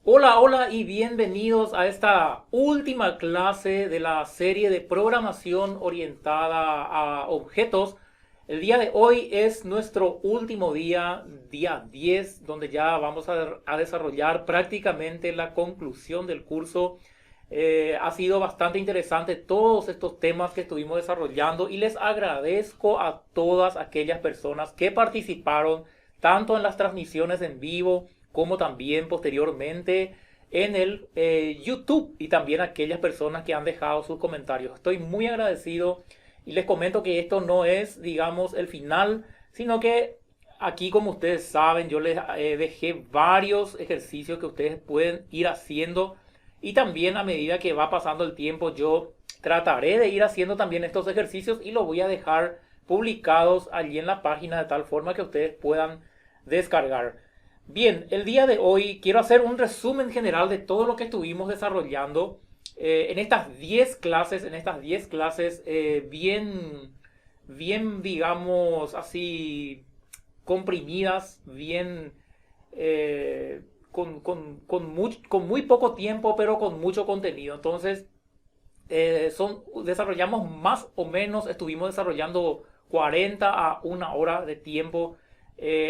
Hola, hola y bienvenidos a esta última clase de la serie de programación orientada a objetos. El día de hoy es nuestro último día, día 10, donde ya vamos a desarrollar prácticamente la conclusión del curso. Ha sido bastante interesante todos estos temas que estuvimos desarrollando y les agradezco a todas aquellas personas que participaron tanto en las transmisiones en vivo como también posteriormente en el YouTube y también aquellas personas que han dejado sus comentarios. Estoy muy agradecido y les comento que esto no es, digamos, el final, sino que aquí, como ustedes saben, yo les dejé varios ejercicios que ustedes pueden ir haciendo y también a medida que va pasando el tiempo yo trataré de ir haciendo también estos ejercicios y los voy a dejar publicados allí en la página de tal forma que ustedes puedan descargar. Bien, el día de hoy quiero hacer un resumen general de todo lo que estuvimos desarrollando en estas 10 clases, bien, digamos, así comprimidas, bien, con muy poco tiempo, pero con mucho contenido. Entonces, desarrollamos más o menos, estuvimos desarrollando 40 a una hora de tiempo.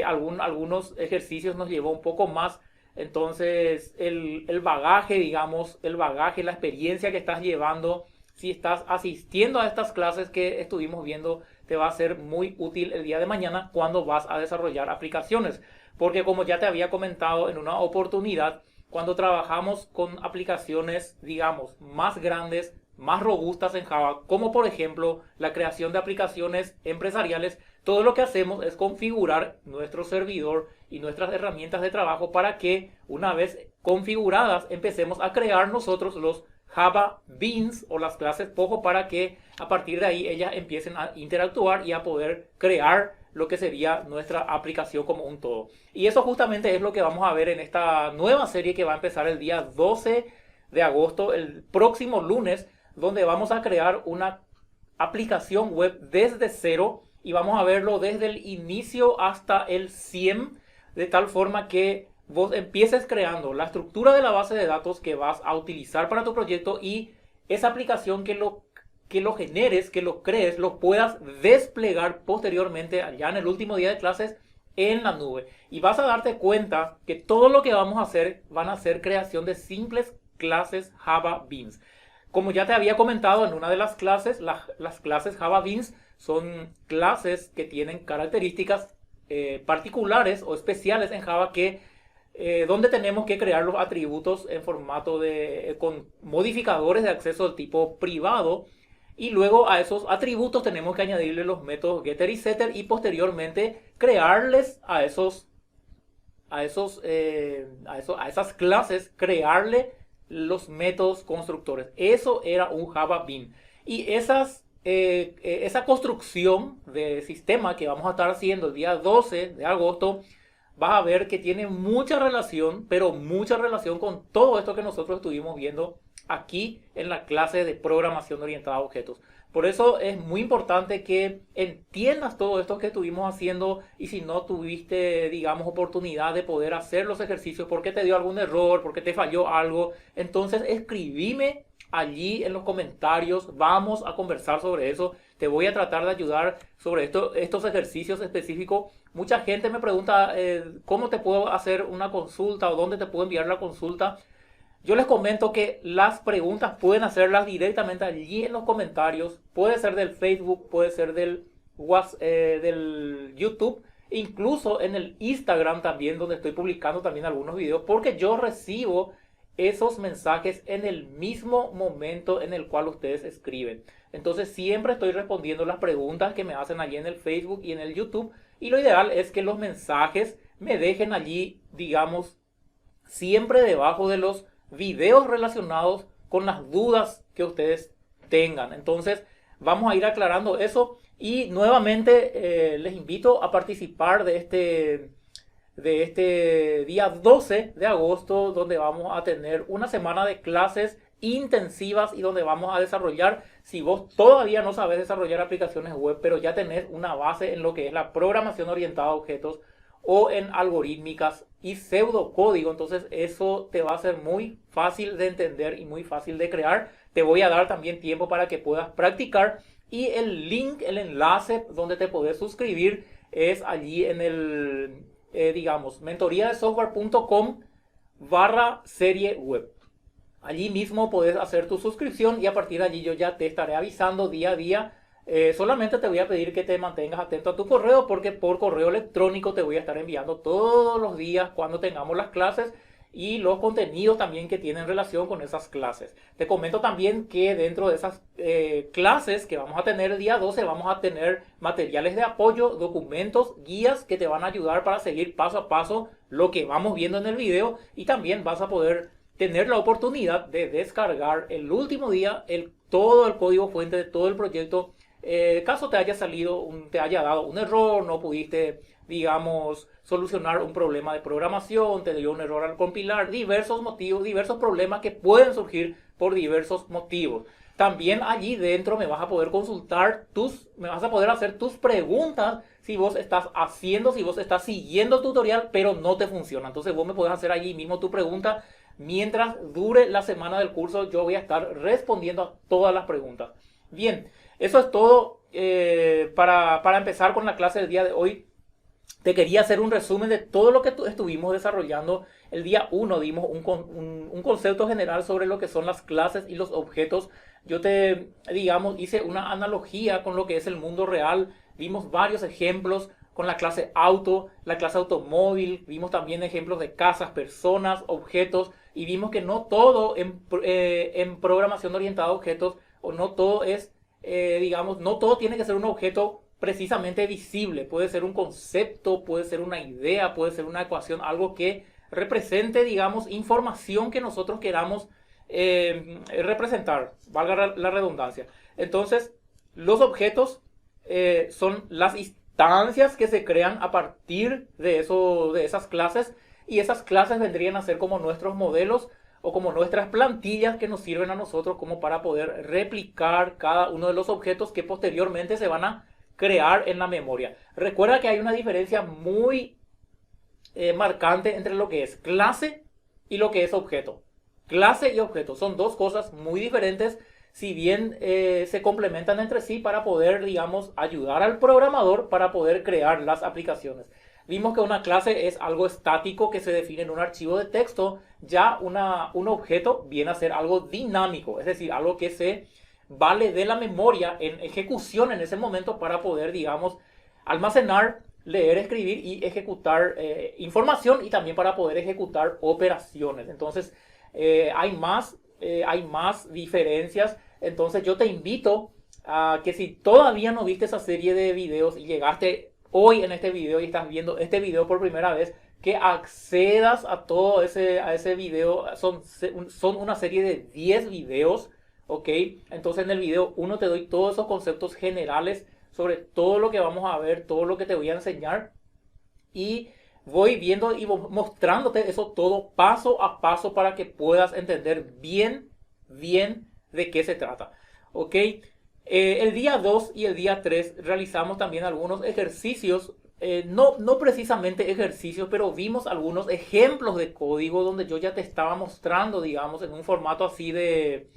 Algunos ejercicios nos llevó un poco más. Entonces, el bagaje, digamos, el bagaje, la experiencia que estás llevando, si estás asistiendo a estas clases que estuvimos viendo, te va a ser muy útil el día de mañana cuando vas a desarrollar aplicaciones. Porque como ya te había comentado en una oportunidad, cuando trabajamos con aplicaciones, digamos, más grandes, más robustas en Java, como por ejemplo la creación de aplicaciones empresariales, todo lo que hacemos es configurar nuestro servidor y nuestras herramientas de trabajo para que una vez configuradas empecemos a crear nosotros los Java Beans o las clases Pojo para que a partir de ahí ellas empiecen a interactuar y a poder crear lo que sería nuestra aplicación como un todo. Y eso justamente es lo que vamos a ver en esta nueva serie que va a empezar el día 12 de agosto, el próximo lunes, donde vamos a crear una aplicación web desde cero y vamos a verlo desde el inicio hasta el 100, de tal forma que vos empieces creando la estructura de la base de datos que vas a utilizar para tu proyecto y esa aplicación que lo generes, que lo crees, lo puedas desplegar posteriormente allá en el último día de clases en la nube. Y vas a darte cuenta que todo lo que vamos a hacer van a ser creación de simples clases Java Beans. Como ya te había comentado en una de las clases, las clases Java Beans son clases que tienen características particulares o especiales en Java que donde tenemos que crear los atributos en formato con modificadores de acceso del tipo privado y luego a esos atributos tenemos que añadirle los métodos getter y setter y posteriormente crearles a esas clases, crearle los métodos constructores. Eso era un Java Bean. Y esa construcción de sistema que vamos a estar haciendo el día 12 de agosto, vas a ver que tiene mucha relación, pero mucha relación con todo esto que nosotros estuvimos viendo aquí en la clase de programación orientada a objetos. Por eso es muy importante que entiendas todo esto que estuvimos haciendo y si no tuviste, digamos, oportunidad de poder hacer los ejercicios porque te dio algún error, porque te falló algo, entonces escribime allí en los comentarios, vamos a conversar sobre eso, te voy a tratar de ayudar sobre estos ejercicios específicos. Mucha gente me pregunta cómo te puedo hacer una consulta o dónde te puedo enviar la consulta. Yo les comento que las preguntas pueden hacerlas directamente allí en los comentarios. Puede ser del Facebook, puede ser del YouTube, incluso en el Instagram también, donde estoy publicando también algunos videos, porque yo recibo esos mensajes en el mismo momento en el cual ustedes escriben. Entonces siempre estoy respondiendo las preguntas que me hacen allí en el Facebook y en el YouTube. Y lo ideal es que los mensajes me dejen allí, digamos, siempre debajo de los videos relacionados con las dudas que ustedes tengan. Entonces vamos a ir aclarando eso y nuevamente les invito a participar de este día 12 de agosto, donde vamos a tener una semana de clases intensivas y donde vamos a desarrollar, si vos todavía no sabes desarrollar aplicaciones web, pero ya tenés una base en lo que es la programación orientada a objetos o en algorítmicas y pseudocódigo. Entonces eso te va a ser muy fácil de entender y muy fácil de crear. Te voy a dar también tiempo para que puedas practicar. Y el link, el enlace donde te podés suscribir es allí en el, digamos, mentoriadesoftware.com/serie web. Allí mismo podés hacer tu suscripción y a partir de allí yo ya te estaré avisando día a día. Solamente te voy a pedir que te mantengas atento a tu correo porque por correo electrónico te voy a estar enviando todos los días cuando tengamos las clases y los contenidos también que tienen relación con esas clases. Te comento también que dentro de esas clases que vamos a tener el día 12 vamos a tener materiales de apoyo, documentos, guías que te van a ayudar para seguir paso a paso lo que vamos viendo en el video y también vas a poder tener la oportunidad de descargar el último día todo el código fuente de todo el proyecto. Caso te haya te haya dado un error, no pudiste, digamos, solucionar un problema de programación, te dio un error al compilar, diversos motivos, diversos problemas que pueden surgir por diversos motivos. También allí dentro me vas a poder consultar me vas a poder hacer tus preguntas si vos estás siguiendo el tutorial, pero no te funciona. Entonces vos me podés hacer allí mismo tu pregunta. Mientras dure la semana del curso, yo voy a estar respondiendo a todas las preguntas. Bien, eso es todo para empezar con la clase del día de hoy. Te quería hacer un resumen de todo lo que estuvimos desarrollando. El día 1 dimos un concepto general sobre lo que son las clases y los objetos. Yo hice una analogía con lo que es el mundo real. Vimos varios ejemplos con la clase auto, la clase automóvil. Vimos también ejemplos de casas, personas, objetos. Y vimos que no todo en programación orientada a objetos, o no todo no todo tiene que ser un objeto precisamente visible. Puede ser un concepto, puede ser una idea, puede ser una ecuación, algo que represente, digamos, información que nosotros queramos representar, valga la redundancia. Entonces, los objetos son las instancias que se crean a partir de esas clases, y esas clases vendrían a ser como nuestros modelos o como nuestras plantillas que nos sirven a nosotros como para poder replicar cada uno de los objetos que posteriormente se van a crear en la memoria. Recuerda que hay una diferencia muy marcante entre lo que es clase y lo que es objeto. Clase y objeto son dos cosas muy diferentes, si bien se complementan entre sí para poder, digamos, ayudar al programador para poder crear las aplicaciones. Vimos que una clase es algo estático que se define en un archivo de texto. Ya un objeto viene a ser algo dinámico, es decir, algo que se vale de la memoria en ejecución en ese momento para poder, digamos, almacenar, leer, escribir y ejecutar información, y también para poder ejecutar operaciones. Entonces hay más diferencias. Entonces yo te invito a que si todavía no viste esa serie de videos y llegaste hoy en este video y estás viendo este video por primera vez, que accedas a todo ese video. Son una serie de 10 videos, ¿ok? Entonces en el video 1 te doy todos esos conceptos generales sobre todo lo que vamos a ver, todo lo que te voy a enseñar, y voy viendo y mostrándote eso todo paso a paso para que puedas entender bien de qué se trata, ¿ok? El día 2 y el día 3 realizamos también algunos ejercicios, no precisamente ejercicios, pero vimos algunos ejemplos de código donde yo ya te estaba mostrando, digamos, en un formato así de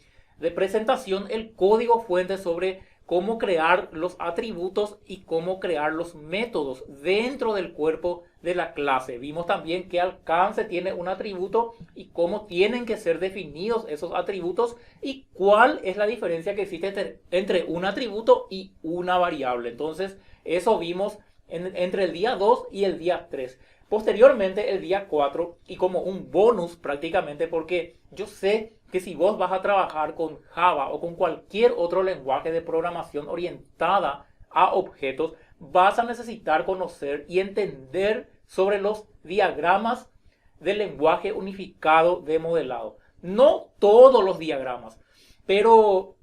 presentación, el código fuente sobre cómo crear los atributos y cómo crear los métodos dentro del cuerpo de la clase. Vimos también qué alcance tiene un atributo y cómo tienen que ser definidos esos atributos y cuál es la diferencia que existe entre un atributo y una variable. Entonces, eso vimos entre el día 2 y el día 3. Posteriormente, el día 4, y como un bonus prácticamente, porque yo sé que si vos vas a trabajar con Java o con cualquier otro lenguaje de programación orientada a objetos, vas a necesitar conocer y entender sobre los diagramas del lenguaje unificado de modelado. No todos los diagramas, pero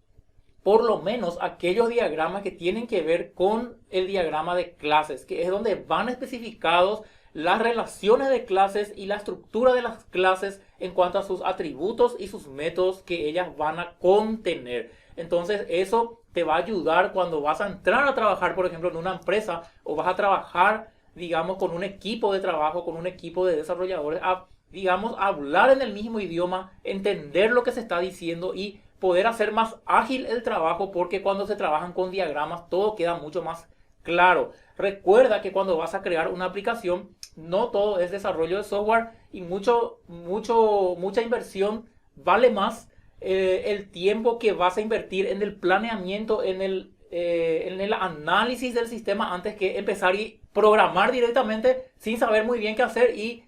por lo menos aquellos diagramas que tienen que ver con el diagrama de clases, que es donde van especificados las relaciones de clases y la estructura de las clases en cuanto a sus atributos y sus métodos que ellas van a contener. Entonces eso te va a ayudar cuando vas a entrar a trabajar, por ejemplo, en una empresa, o vas a trabajar digamos, con un equipo de trabajo, con un equipo de desarrolladores, a, digamos, hablar en el mismo idioma, entender lo que se está diciendo y poder hacer más ágil el trabajo, porque cuando se trabajan con diagramas todo queda mucho más claro. Recuerda que cuando vas a crear una aplicación, no todo es desarrollo de software y mucha inversión vale más el tiempo que vas a invertir en el planeamiento, en el análisis del sistema antes que empezar y programar directamente sin saber muy bien qué hacer y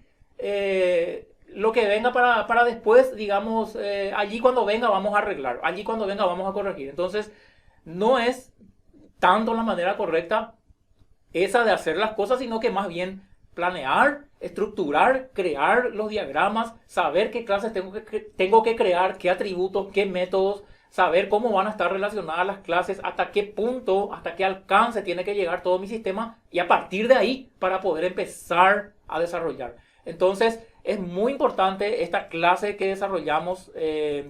lo que venga para después, digamos, allí cuando venga vamos a arreglar, allí cuando venga vamos a corregir. Entonces, no es tanto la manera correcta esa de hacer las cosas, sino que más bien planear, estructurar, crear los diagramas, saber qué clases tengo que crear, qué atributos, qué métodos, saber cómo van a estar relacionadas las clases, hasta qué punto, hasta qué alcance tiene que llegar todo mi sistema y a partir de ahí para poder empezar a desarrollar. Entonces es muy importante esta clase que desarrollamos,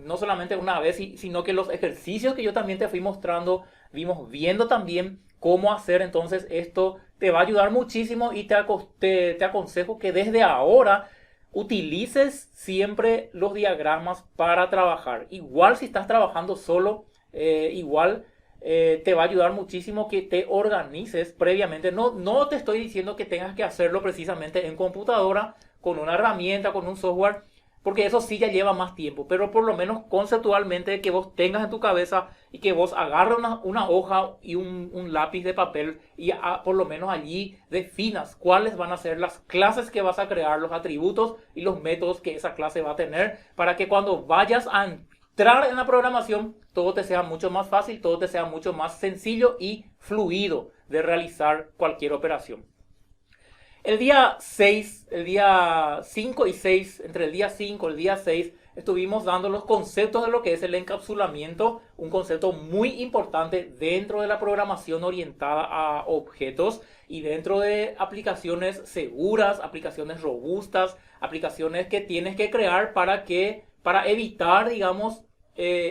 no solamente una vez, sino que los ejercicios que yo también te fui mostrando, vimos viendo también cómo hacer. Entonces esto te va a ayudar muchísimo y te aconsejo que desde ahora utilices siempre los diagramas para trabajar. Igual si estás trabajando solo, te va a ayudar muchísimo que te organices previamente. No te estoy diciendo que tengas que hacerlo precisamente en computadora, con una herramienta, con un software, porque eso sí ya lleva más tiempo, pero por lo menos conceptualmente que vos tengas en tu cabeza y que vos agarres una hoja y un lápiz de papel y por lo menos allí definas cuáles van a ser las clases que vas a crear, los atributos y los métodos que esa clase va a tener, para que cuando vayas a entrar en la programación todo te sea mucho más fácil, todo te sea mucho más sencillo y fluido de realizar cualquier operación. El día 6, el día 5 y 6, entre el día 5 y el día 6, estuvimos dando los conceptos de lo que es el encapsulamiento, un concepto muy importante dentro de la programación orientada a objetos y dentro de aplicaciones seguras, aplicaciones robustas, aplicaciones que tienes que crear para evitar, digamos,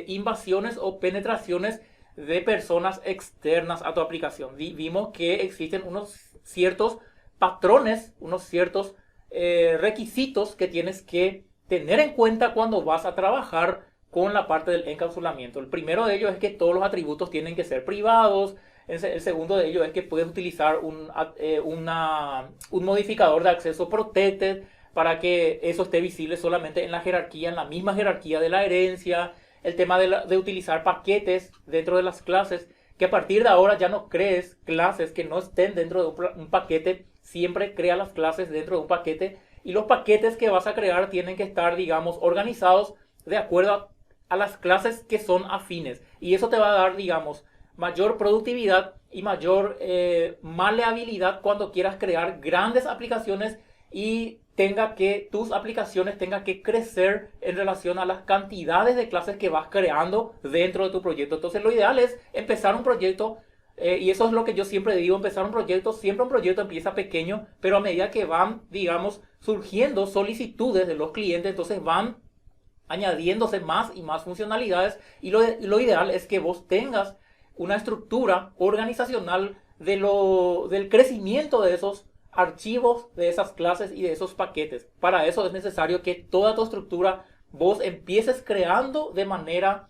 invasiones o penetraciones de personas externas a tu aplicación. Vimos que existen unos ciertos patrones, unos ciertos requisitos que tienes que tener en cuenta cuando vas a trabajar con la parte del encapsulamiento. El primero de ellos es que todos los atributos tienen que ser privados. El segundo de ellos es que puedes utilizar un modificador de acceso protected para que eso esté visible solamente en la jerarquía, en la misma jerarquía de la herencia. El tema de utilizar paquetes dentro de las clases, que a partir de ahora ya no crees clases que no estén dentro de un paquete. Siempre crea las clases dentro de un paquete y los paquetes que vas a crear tienen que estar, digamos, organizados de acuerdo a las clases que son afines. Y eso te va a dar, digamos, mayor productividad y mayor maleabilidad cuando quieras crear grandes aplicaciones y tus aplicaciones tengan que crecer en relación a las cantidades de clases que vas creando dentro de tu proyecto. Entonces lo ideal es empezar un proyecto. Y eso es lo que yo siempre digo, empezar un proyecto, siempre un proyecto empieza pequeño, pero a medida que van, digamos, surgiendo solicitudes de los clientes, entonces van añadiéndose más y más funcionalidades y lo ideal es que vos tengas una estructura organizacional del crecimiento de esos archivos, de esas clases y de esos paquetes. Para eso es necesario que toda tu estructura vos empieces creando de manera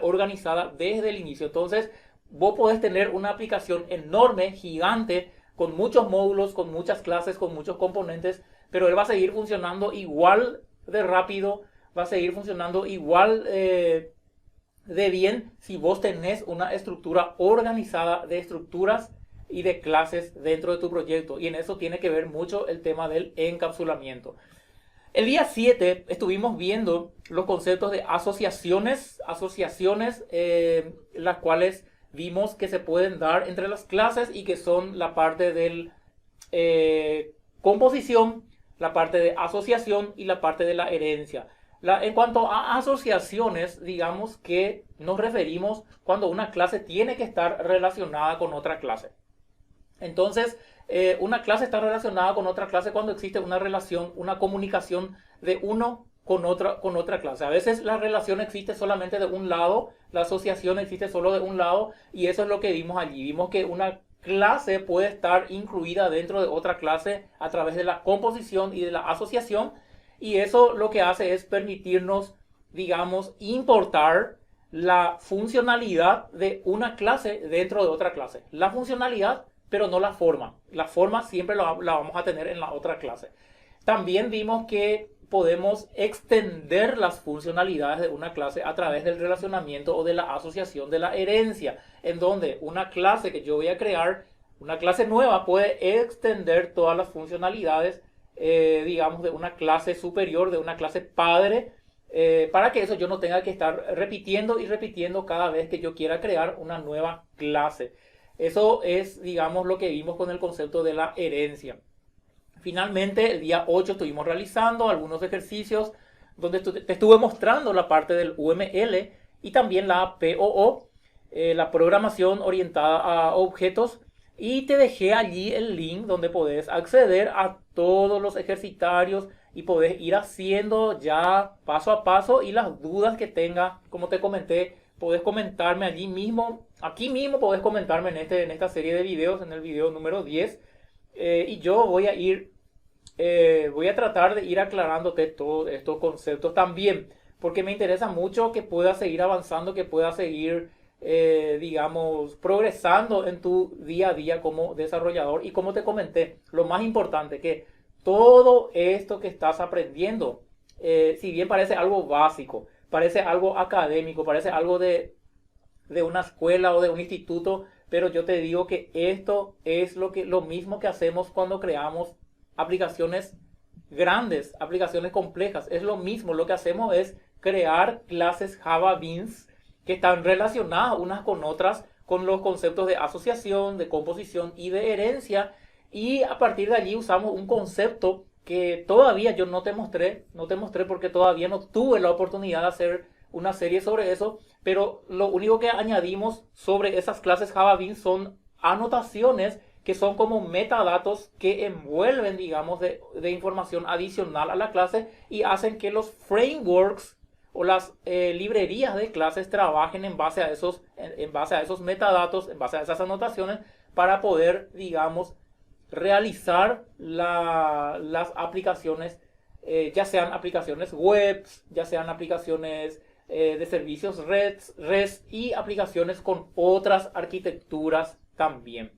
organizada desde el inicio. Entonces, vos podés tener una aplicación enorme, gigante, con muchos módulos, con muchas clases, con muchos componentes, pero él va a seguir funcionando igual de rápido, va a seguir funcionando igual de bien si vos tenés una estructura organizada de estructuras y de clases dentro de tu proyecto. Y en eso tiene que ver mucho el tema del encapsulamiento. El día 7 estuvimos viendo los conceptos de asociaciones, las cuales vimos que se pueden dar entre las clases y que son la parte de composición, la parte de asociación y la parte de la herencia. En cuanto a asociaciones, digamos que nos referimos cuando una clase tiene que estar relacionada con otra clase. Entonces, una clase está relacionada con otra clase cuando existe una relación, una comunicación de uno con otra clase. A veces la relación existe solamente de un lado, la asociación existe solo de un lado, y eso es lo que vimos allí. Vimos que una clase puede estar incluida dentro de otra clase a través de la composición y de la asociación. Y eso lo que hace es permitirnos, digamos, importar la funcionalidad de una clase dentro de otra clase. La funcionalidad, pero no la forma. La forma siempre la vamos a tener en la otra clase. También vimos que podemos extender las funcionalidades de una clase a través del relacionamiento o de la asociación de la herencia, en donde una clase que yo voy a crear, una clase nueva, puede extender todas las funcionalidades, digamos, de una clase superior, de una clase padre, para que eso yo no tenga que estar repitiendo y repitiendo cada vez que yo quiera crear una nueva clase. Eso es, digamos, lo que vimos con el concepto de la herencia. Finalmente, el día 8 estuvimos realizando algunos ejercicios donde te estuve mostrando la parte del UML y también la POO, la programación orientada a objetos, y te dejé allí el link donde podés acceder a todos los ejercitarios y podés ir haciendo ya paso a paso, y las dudas que tengas, como te comenté, podés comentarme allí mismo, aquí mismo podés comentarme en esta serie de videos, en el video número 10, y yo voy a tratar de ir aclarándote todos estos conceptos también, porque me interesa mucho que puedas seguir avanzando, que puedas seguir, digamos, progresando en tu día a día como desarrollador. Y como te comenté, lo más importante, que todo esto que estás aprendiendo, si bien parece algo básico, parece algo académico, parece algo de una escuela o de un instituto, pero yo te digo que esto es lo mismo que hacemos cuando creamos aplicaciones grandes, aplicaciones complejas. Es lo mismo, lo que hacemos es crear clases Java Beans que están relacionadas unas con otras con los conceptos de asociación, de composición y de herencia, y a partir de allí usamos un concepto que todavía yo no te mostré porque todavía no tuve la oportunidad de hacer una serie sobre eso, pero lo único que añadimos sobre esas clases Java Beans son anotaciones que son como metadatos que envuelven, digamos, de información adicional a la clase y hacen que los frameworks o las librerías de clases trabajen en base a esos metadatos, en base a esas anotaciones, para poder, digamos, realizar las aplicaciones, ya sean aplicaciones web, ya sean aplicaciones de servicios REST y aplicaciones con otras arquitecturas también.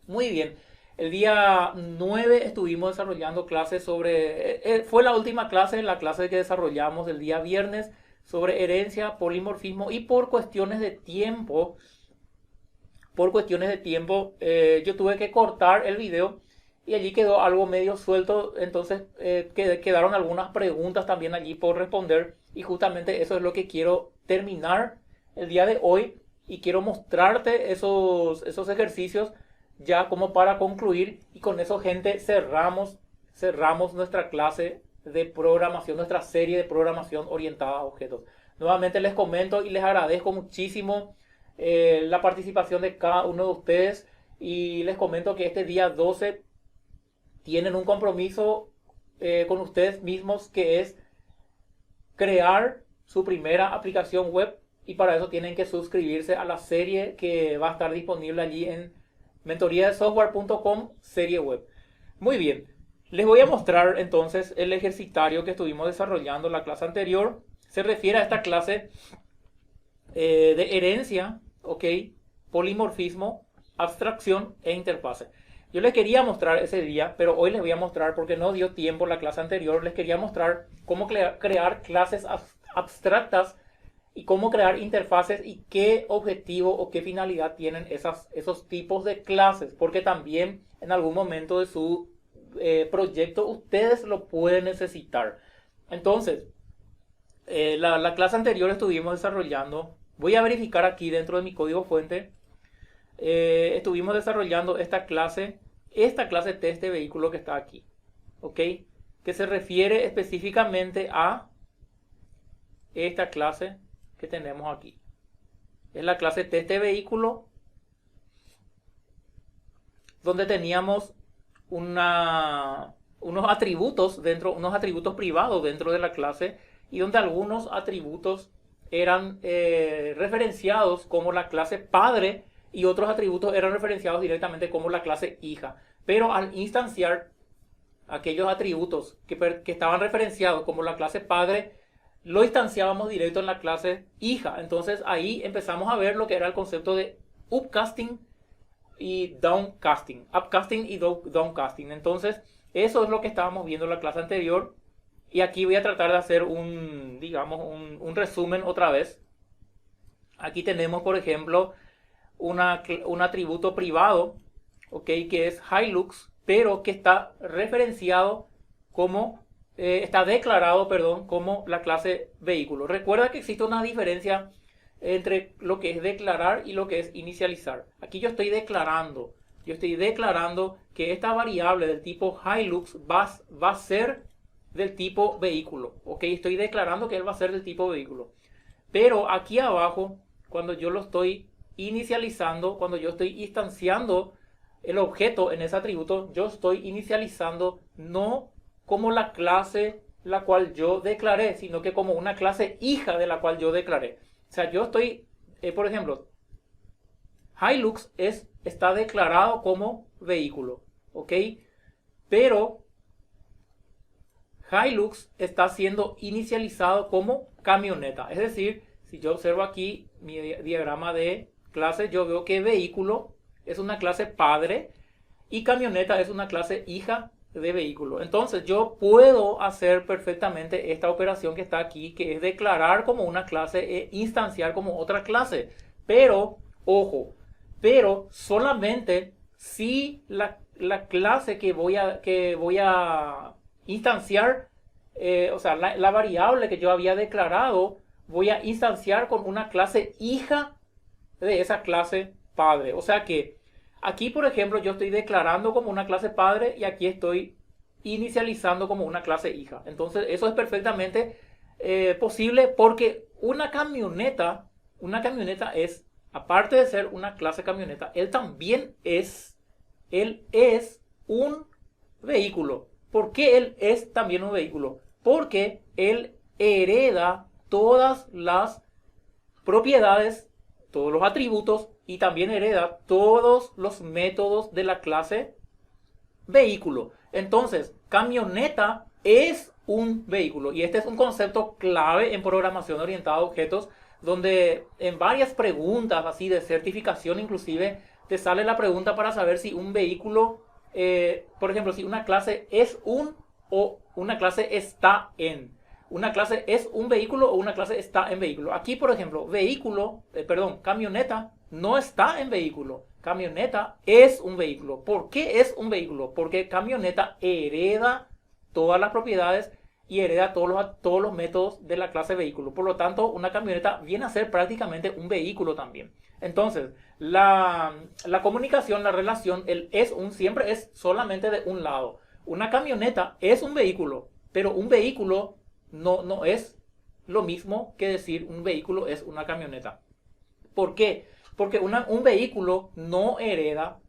Muy bien, el día 9 estuvimos desarrollando clases sobre, fue la última clase, la clase que desarrollamos el día viernes sobre herencia, polimorfismo, y por cuestiones de tiempo, yo tuve que cortar el video y allí quedó algo medio suelto, entonces quedaron algunas preguntas también allí por responder, y justamente eso es lo que quiero terminar el día de hoy, y quiero mostrarte esos ejercicios ya como para concluir. Y con eso, gente, cerramos nuestra clase de programación, nuestra serie de programación orientada a objetos. Nuevamente les comento y les agradezco muchísimo la participación de cada uno de ustedes, y les comento que este día 12 tienen un compromiso con ustedes mismos, que es crear su primera aplicación web, y para eso tienen que suscribirse a la serie que va a estar disponible allí en mentoriadesoftware.com, serie web. Muy bien, les voy a mostrar entonces el ejercitario que estuvimos desarrollando en la clase anterior. Se refiere a esta clase de herencia, ok, polimorfismo, abstracción e interfase. Yo les quería mostrar ese día, pero hoy les voy a mostrar, porque no dio tiempo la clase anterior, les quería mostrar cómo crear clases abstractas y cómo crear interfaces y qué objetivo o qué finalidad tienen esos tipos de clases, porque también en algún momento de su proyecto ustedes lo pueden necesitar. Entonces, la clase anterior estuvimos desarrollando, voy a verificar aquí dentro de mi código fuente, estuvimos desarrollando esta clase test de vehículo que está aquí, ¿ok? Que se refiere específicamente a esta clase que tenemos aquí. Es la clase test de vehículo, donde teníamos unos atributos unos atributos privados dentro de la clase, y donde algunos atributos eran referenciados como la clase padre y otros atributos eran referenciados directamente como la clase hija. Pero al instanciar aquellos atributos que estaban referenciados como la clase padre, lo instanciábamos directo en la clase hija. Entonces ahí empezamos a ver lo que era el concepto de upcasting y downcasting. Upcasting y downcasting. Entonces eso es lo que estábamos viendo en la clase anterior. Y aquí voy a tratar de hacer un resumen otra vez. Aquí tenemos, por ejemplo, un atributo privado, ¿okay? Que es Hilux, pero que está referenciado como, está declarado, perdón, como la clase vehículo. Recuerda que existe una diferencia entre lo que es declarar y lo que es inicializar. Aquí yo estoy declarando que esta variable del tipo Hilux va a ser del tipo vehículo. Ok, estoy declarando que él va a ser del tipo vehículo. Pero aquí abajo, cuando yo lo estoy inicializando, cuando yo estoy instanciando el objeto en ese atributo, yo estoy inicializando no como la clase la cual yo declaré, sino que como una clase hija de la cual yo declaré. O sea, yo estoy, por ejemplo, Hilux está declarado como vehículo, ¿ok? Pero Hilux está siendo inicializado como camioneta. Es decir, si yo observo aquí mi diagrama de clases, yo veo que vehículo es una clase padre y camioneta es una clase hija de vehículo. Entonces yo puedo hacer perfectamente esta operación que está aquí, que es declarar como una clase e instanciar como otra clase. Pero, ojo, pero solamente si la clase que voy a instanciar, o sea, la variable que yo había declarado, voy a instanciar con una clase hija de esa clase padre. O sea que aquí, por ejemplo, yo estoy declarando como una clase padre y aquí estoy inicializando como una clase hija. Entonces, eso es perfectamente posible porque una camioneta es, aparte de ser una clase camioneta, él es un vehículo. ¿Por qué él es también un vehículo? Porque él hereda todas las propiedades, todos los atributos y también hereda todos los métodos de la clase vehículo. Entonces, camioneta es un vehículo y este es un concepto clave en programación orientada a objetos, donde en varias preguntas así de certificación inclusive te sale la pregunta para saber si un vehículo, por ejemplo, si una clase es un o una clase está en. Una clase es un vehículo o una clase está en vehículo. Aquí, por ejemplo, camioneta no está en vehículo. Camioneta es un vehículo. ¿Por qué es un vehículo? Porque camioneta hereda todas las propiedades y hereda todos los métodos de la clase vehículo. Por lo tanto, una camioneta viene a ser prácticamente un vehículo también. Entonces, la comunicación, la relación, el es un siempre es solamente de un lado. Una camioneta es un vehículo, pero un vehículo no es lo mismo que decir un vehículo es una camioneta. ¿Por qué? Porque un vehículo no hereda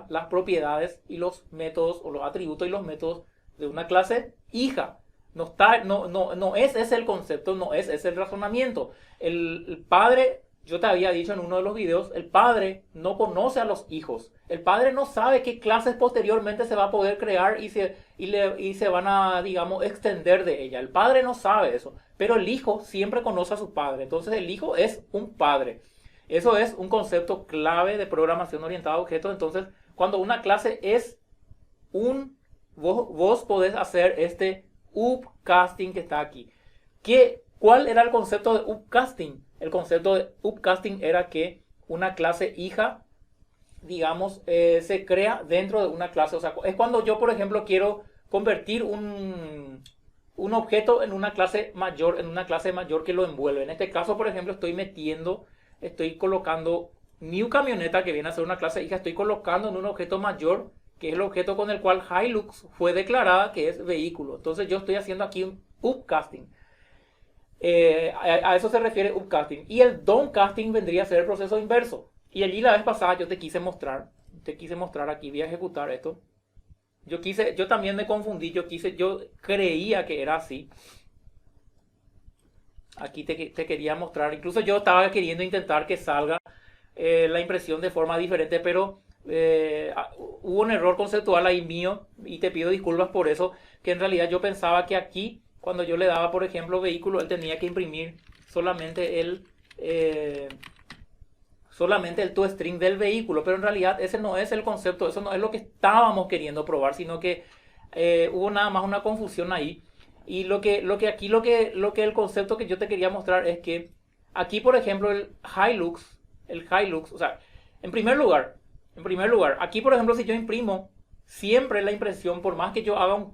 las propiedades y los métodos o los atributos y los métodos de una clase hija. No es ese el concepto, no es ese el razonamiento. El padre, yo te había dicho en uno de los videos, el padre no conoce a los hijos. El padre no sabe qué clases posteriormente se va a poder crear y se van a, digamos, extender de ella. El padre no sabe eso, pero el hijo siempre conoce a su padre. Entonces el hijo es un padre. Eso es un concepto clave de programación orientada a objetos. Entonces, cuando una clase es vos podés hacer este upcasting que está aquí. ¿Cuál era el concepto de upcasting? El concepto de upcasting era que una clase hija, digamos, se crea dentro de una clase. O sea, es cuando yo, por ejemplo, quiero convertir un objeto en una clase mayor que lo envuelve. En este caso, por ejemplo, estoy colocando new camioneta, que viene a ser una clase hija, estoy colocando en un objeto mayor, que es el objeto con el cual Hilux fue declarada, que es vehículo. Entonces yo estoy haciendo aquí un upcasting. A eso se refiere upcasting. Y el downcasting vendría a ser el proceso inverso. Y allí la vez pasada yo te quise mostrar aquí, voy a ejecutar esto. Yo también me confundí, yo creía que era así. Aquí te quería mostrar, incluso yo estaba queriendo intentar que salga, la impresión de forma diferente, pero hubo un error conceptual ahí mío y te pido disculpas por eso, que en realidad yo pensaba que aquí, cuando yo le daba, por ejemplo, vehículo, él tenía que imprimir solamente el toString del vehículo, pero en realidad ese no es el concepto, eso no es lo que estábamos queriendo probar, sino que hubo nada más una confusión ahí. Y lo que el concepto que yo te quería mostrar es que aquí, por ejemplo, el Hilux, o sea, en primer lugar, aquí, por ejemplo, si yo imprimo, siempre la impresión, por más que yo haga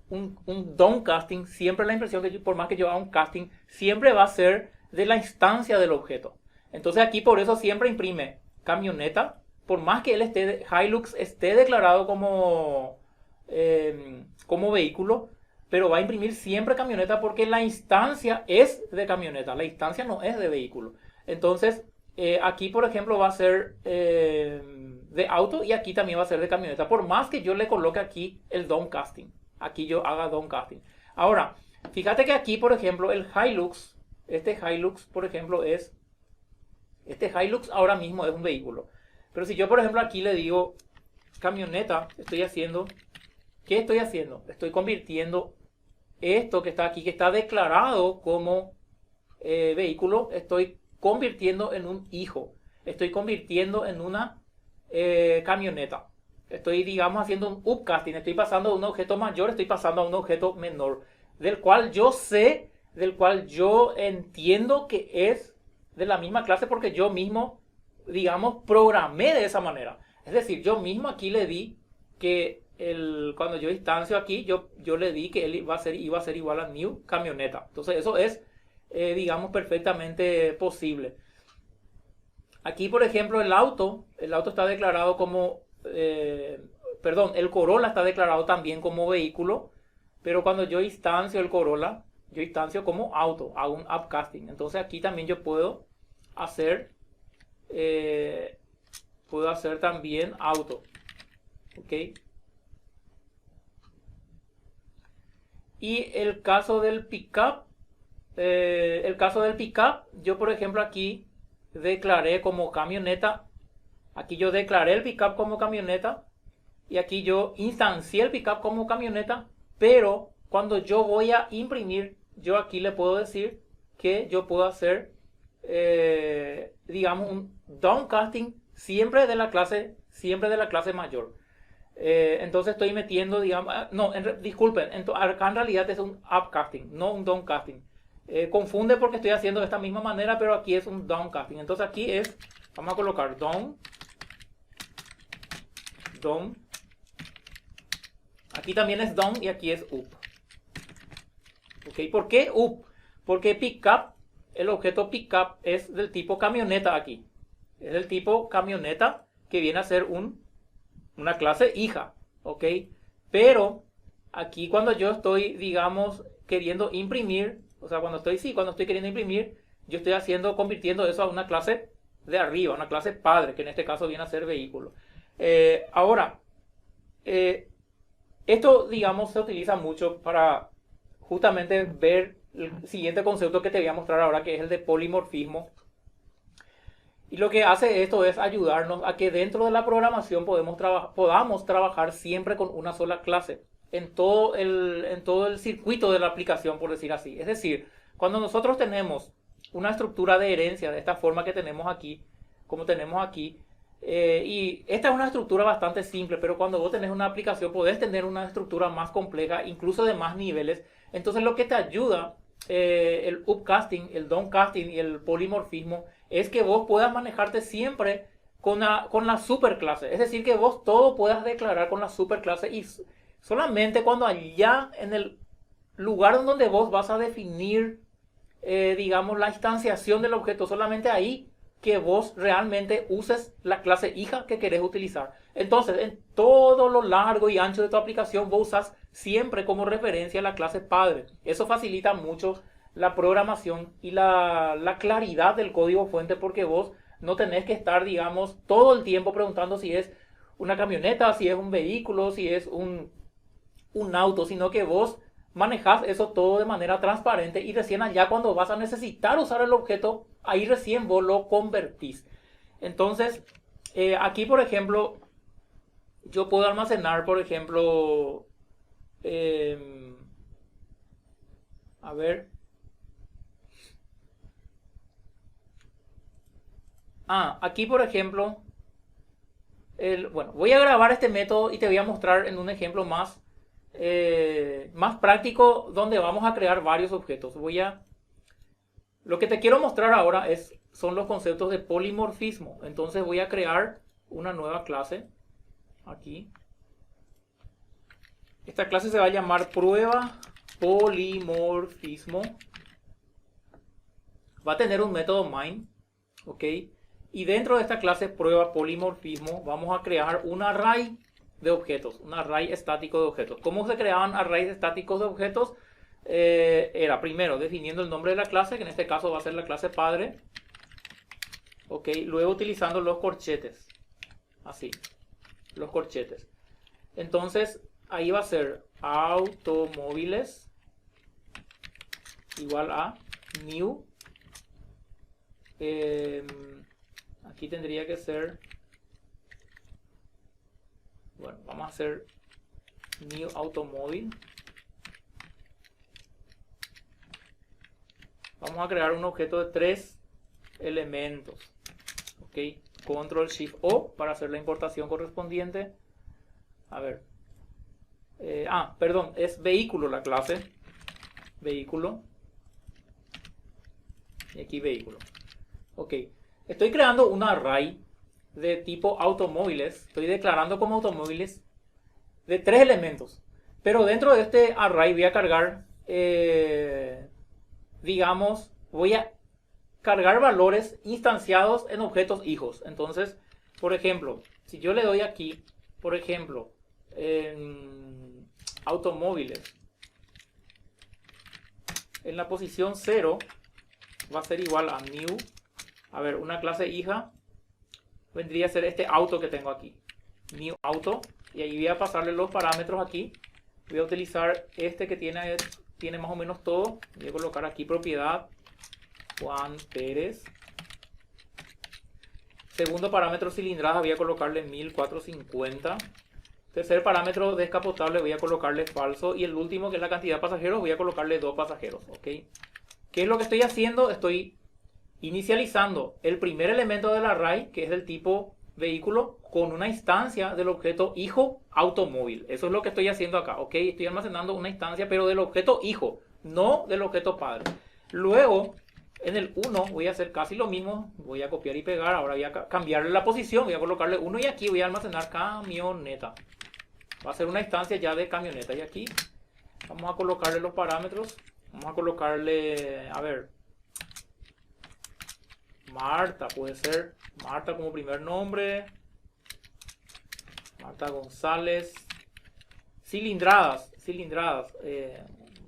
un downcasting, siempre la impresión por más que yo haga un casting, siempre va a ser de la instancia del objeto. Entonces aquí por eso siempre imprime camioneta, por más que Hilux esté declarado como vehículo, pero va a imprimir siempre camioneta porque la instancia es de camioneta, la instancia no es de vehículo. Entonces aquí por ejemplo va a ser de auto y aquí también va a ser de camioneta, por más que yo le coloque aquí el downcasting, aquí yo haga downcasting. Ahora, fíjate que aquí por ejemplo el Hilux, este Hilux ahora mismo es un vehículo. Pero si yo, por ejemplo, aquí le digo camioneta, ¿qué estoy haciendo? Estoy convirtiendo esto que está aquí, que está declarado como vehículo, estoy convirtiendo en un hijo. Estoy convirtiendo en una camioneta. Estoy, digamos, haciendo un upcasting. Estoy pasando de un objeto mayor, estoy pasando a un objeto menor. Del cual yo entiendo que es de la misma clase porque yo mismo, digamos, programé de esa manera. Es decir, yo mismo aquí le di que cuando yo instancio aquí, yo le di que él iba a ser igual a new camioneta. Entonces eso es, digamos, perfectamente posible. Aquí, por ejemplo, el auto está declarado como, el Corolla está declarado también como vehículo, pero cuando yo instancio el Corolla, yo instancio como auto, hago un upcasting. Entonces aquí también yo puedo hacer también auto. ¿Ok? Y el caso del pickup, yo por ejemplo aquí declaré como camioneta. Aquí yo declaré el pickup como camioneta. Y aquí yo instancié el pickup como camioneta. Pero cuando yo voy a imprimir, yo aquí le puedo decir que yo puedo hacer, digamos, un downcasting siempre de la clase mayor. Entonces estoy metiendo, digamos, disculpen, acá en realidad es un upcasting, no un downcasting. Confunde porque estoy haciendo de esta misma manera, pero aquí es un downcasting. Entonces aquí vamos a colocar down. Aquí también es down y aquí es up. ¿Ok? ¿Por qué up? Porque pickup, el objeto pickup es del tipo camioneta aquí. Es del tipo camioneta que viene a ser una clase hija. ¿Ok? Pero aquí cuando yo estoy, digamos, queriendo imprimir, o sea, cuando estoy queriendo imprimir, yo estoy convirtiendo eso a una clase de arriba, una clase padre, que en este caso viene a ser vehículo. Ahora, esto, digamos, se utiliza mucho para justamente ver el siguiente concepto que te voy a mostrar ahora, que es el de polimorfismo. Y lo que hace esto es ayudarnos a que dentro de la programación podamos trabajar siempre con una sola clase en todo el circuito de la aplicación, por decir así. Es decir, cuando nosotros tenemos una estructura de herencia de esta forma que tenemos aquí, como tenemos aquí, y esta es una estructura bastante simple, pero cuando vos tenés una aplicación podés tener una estructura más compleja, incluso de más niveles. Entonces lo que te ayuda el upcasting, el downcasting y el polimorfismo es que vos puedas manejarte siempre con la superclase. Es decir, que vos todo puedas declarar con la superclase y solamente cuando allá en el lugar donde vos vas a definir, digamos, la instanciación del objeto, solamente ahí que vos realmente uses la clase hija que querés utilizar. Entonces, en todo lo largo y ancho de tu aplicación, vos usas siempre como referencia la clase padre. Eso facilita mucho la programación y la claridad del código fuente, porque vos no tenés que estar, digamos, todo el tiempo preguntando si es una camioneta, si es un vehículo, si es un auto, sino que vos manejás eso todo de manera transparente y recién allá cuando vas a necesitar usar el objeto, ahí recién vos lo convertís. Entonces, aquí, por ejemplo, yo puedo almacenar, por ejemplo, a ver. Aquí, por ejemplo, bueno, voy a grabar este método y te voy a mostrar en un ejemplo más práctico donde vamos a crear varios objetos. Lo que te quiero mostrar ahora son los conceptos de polimorfismo. Entonces voy a crear una nueva clase aquí. Esta clase se va a llamar prueba polimorfismo. Va a tener un método main, ¿ok? Y dentro de esta clase prueba polimorfismo vamos a crear un array de objetos, un array estático de objetos. ¿Cómo se creaban arrays estáticos de objetos? Era primero definiendo el nombre de la clase, que en este caso va a ser la clase padre. ¿Ok? Luego utilizando los corchetes. Así, los corchetes. Entonces ahí va a ser automóviles igual a new. Aquí tendría que ser, bueno, vamos a hacer new automóvil. Vamos a crear un objeto de 3 elementos. Ok, control shift O para hacer la importación correspondiente. A ver, perdón, es vehículo la clase, vehículo, y aquí vehículo. Ok, estoy creando un array de tipo automóviles, estoy declarando como automóviles de 3 elementos, pero dentro de este array voy a cargar, digamos, voy a cargar valores instanciados en objetos hijos. Entonces, por ejemplo, si yo le doy aquí, por ejemplo, automóviles, en la posición 0 va a ser igual a new. A ver, una clase hija vendría a ser este auto que tengo aquí, new auto, y ahí voy a pasarle los parámetros aquí. Voy a utilizar este que tiene más o menos todo. Voy a colocar aquí propiedad Juan Pérez. Segundo parámetro cilindrada voy a colocarle 1450. Tercer parámetro descapotable voy a colocarle falso. Y el último, que es la cantidad de pasajeros, voy a colocarle 2 pasajeros. ¿Ok? ¿Qué es lo que estoy haciendo? Estoy inicializando el primer elemento del array, que es del tipo vehículo, con una instancia del objeto hijo automóvil. Eso es lo que estoy haciendo acá. ¿Ok? Estoy almacenando una instancia, pero del objeto hijo, no del objeto padre. Luego, en el 1 voy a hacer casi lo mismo. Voy a copiar y pegar. Ahora voy a cambiarle la posición. Voy a colocarle 1 y aquí voy a almacenar camioneta. Va a ser una instancia ya de camioneta. Y aquí vamos a colocarle los parámetros. Vamos a colocarle, a ver, Marta, puede ser Marta como primer nombre. Marta González. Cilindradas.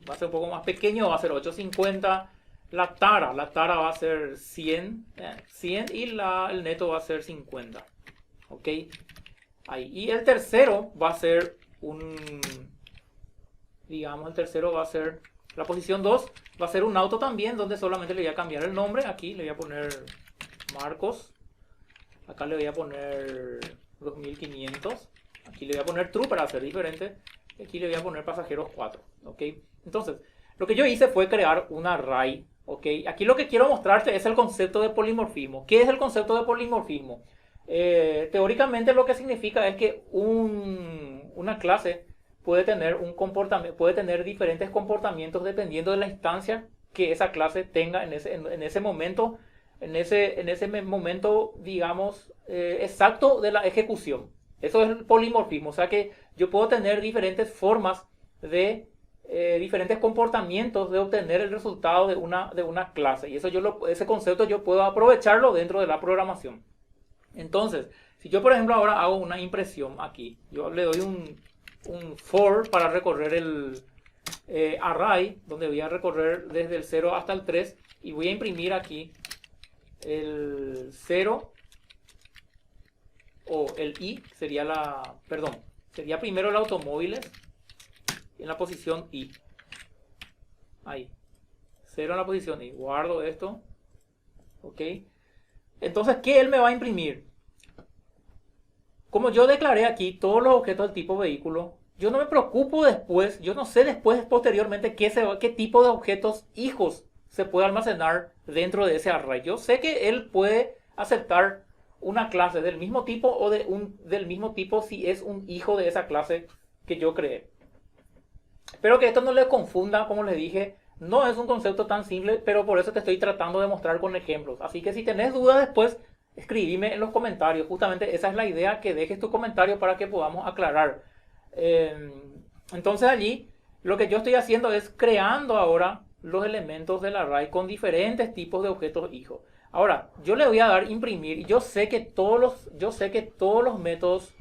Va a ser un poco más pequeño, va a ser 850. La tara va a ser 100 y el neto va a ser 50. Ok, ahí. Y el tercero va a ser la posición 2 va a ser un auto también, donde solamente le voy a cambiar el nombre. Aquí le voy a poner Marcos. Acá le voy a poner 2500. Aquí le voy a poner true para hacer diferente. Aquí le voy a poner pasajeros 4. ¿Ok? Entonces, lo que yo hice fue crear un array. ¿Ok? Aquí lo que quiero mostrarte es el concepto de polimorfismo. ¿Qué es el concepto de polimorfismo? Teóricamente lo que significa es que una clase puede tener diferentes comportamientos dependiendo de la instancia que esa clase tenga en ese momento, digamos, exacto de la ejecución. Eso es el polimorfismo, o sea que yo puedo tener diferentes formas diferentes comportamientos de obtener el resultado de una clase, y ese concepto yo puedo aprovecharlo dentro de la programación. Entonces, si yo por ejemplo ahora hago una impresión aquí, yo le doy un for para recorrer el array, donde voy a recorrer desde el 0 hasta el 3, y voy a imprimir aquí el 0, o el i, sería primero el automóviles, en la posición i, ahí, 0 en la posición i, guardo esto, ok. Entonces, ¿qué él me va a imprimir? Como yo declaré aquí todos los objetos del tipo vehículo, yo no me preocupo después, yo no sé después, posteriormente, qué tipo de objetos hijos se puede almacenar dentro de ese array. Yo sé que él puede aceptar una clase del mismo tipo o del mismo tipo si es un hijo de esa clase que yo creé. Espero que esto no le confunda, como les dije, no es un concepto tan simple, pero por eso te estoy tratando de mostrar con ejemplos. Así que si tenés dudas después, escribime en los comentarios. Justamente esa es la idea, que dejes tu comentario para que podamos aclarar. Entonces allí lo que yo estoy haciendo es creando ahora los elementos del array con diferentes tipos de objetos hijos. Ahora, yo le voy a dar imprimir y yo sé que todos los métodos,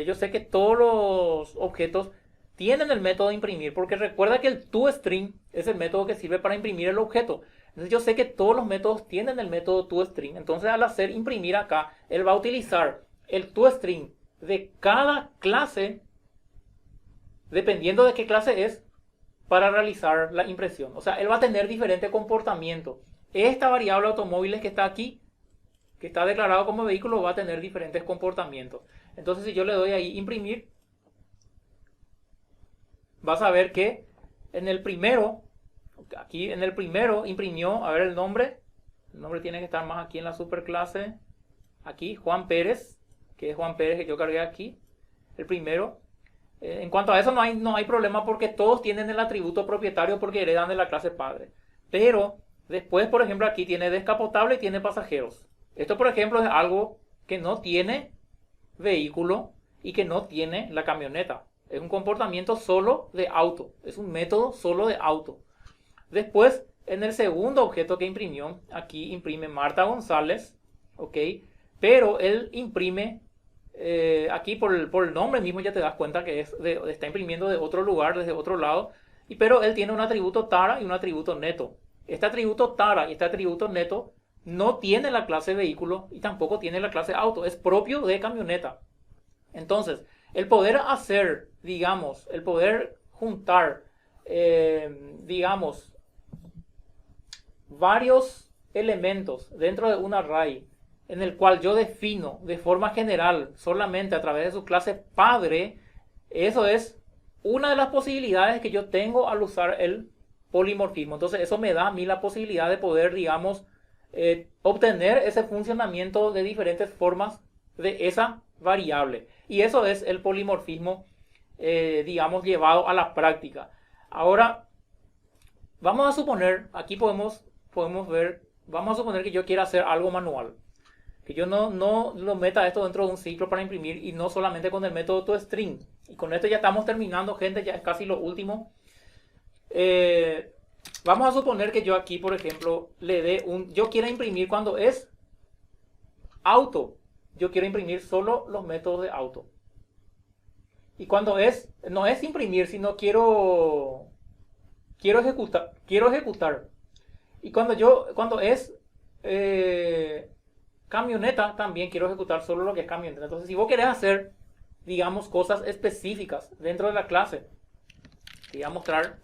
yo sé que todos los objetos tienen el método de imprimir, porque recuerda que el toString es el método que sirve para imprimir el objeto. Entonces yo sé que todos los métodos tienen el método toString. Entonces al hacer imprimir acá, él va a utilizar el toString de cada clase, dependiendo de qué clase es, para realizar la impresión. O sea, él va a tener diferente comportamiento. Esta variable automóviles que está aquí, que está declarado como vehículo, va a tener diferentes comportamientos. Entonces si yo le doy ahí imprimir, vas a ver que en el primero, aquí en el primero imprimió, a ver el nombre tiene que estar más aquí en la superclase, aquí Juan Pérez, que es Juan Pérez que yo cargué aquí, el primero. En cuanto a eso no hay problema porque todos tienen el atributo propietario porque heredan de la clase padre. Pero después, por ejemplo, aquí tiene descapotable y tiene pasajeros. Esto, por ejemplo, es algo que no tiene vehículo y que no tiene la camioneta. Es un comportamiento solo de auto. Es un método solo de auto. Después, en el segundo objeto que imprimió, aquí imprime Marta González, ¿ok? Pero él imprime, aquí por el nombre mismo ya te das cuenta que está imprimiendo de otro lugar, desde otro lado, pero él tiene un atributo Tara y un atributo neto. Este atributo Tara y este atributo neto no tiene la clase vehículo y tampoco tiene la clase auto, es propio de camioneta. Entonces, el poder hacer, digamos, el poder juntar, digamos, varios elementos dentro de un array en el cual yo defino de forma general solamente a través de su clase padre, eso es una de las posibilidades que yo tengo al usar el polimorfismo. Entonces eso me da a mí la posibilidad de poder, digamos, obtener ese funcionamiento de diferentes formas de esa variable. Y eso es el polimorfismo, digamos, llevado a la práctica. Ahora, vamos a suponer, aquí podemos ver, vamos a suponer que yo quiera hacer algo manual. Que yo no lo meta esto dentro de un ciclo para imprimir y no solamente con el método toString. Y con esto ya estamos terminando, gente, ya es casi lo último. Vamos a suponer que yo aquí, por ejemplo, yo quiero imprimir cuando es auto. Yo quiero imprimir solo los métodos de auto. Y cuando no es imprimir, sino quiero ejecutar. Y cuando es camioneta, también quiero ejecutar solo lo que es camioneta. Entonces, si vos querés hacer, digamos, cosas específicas dentro de la clase, te voy a mostrar,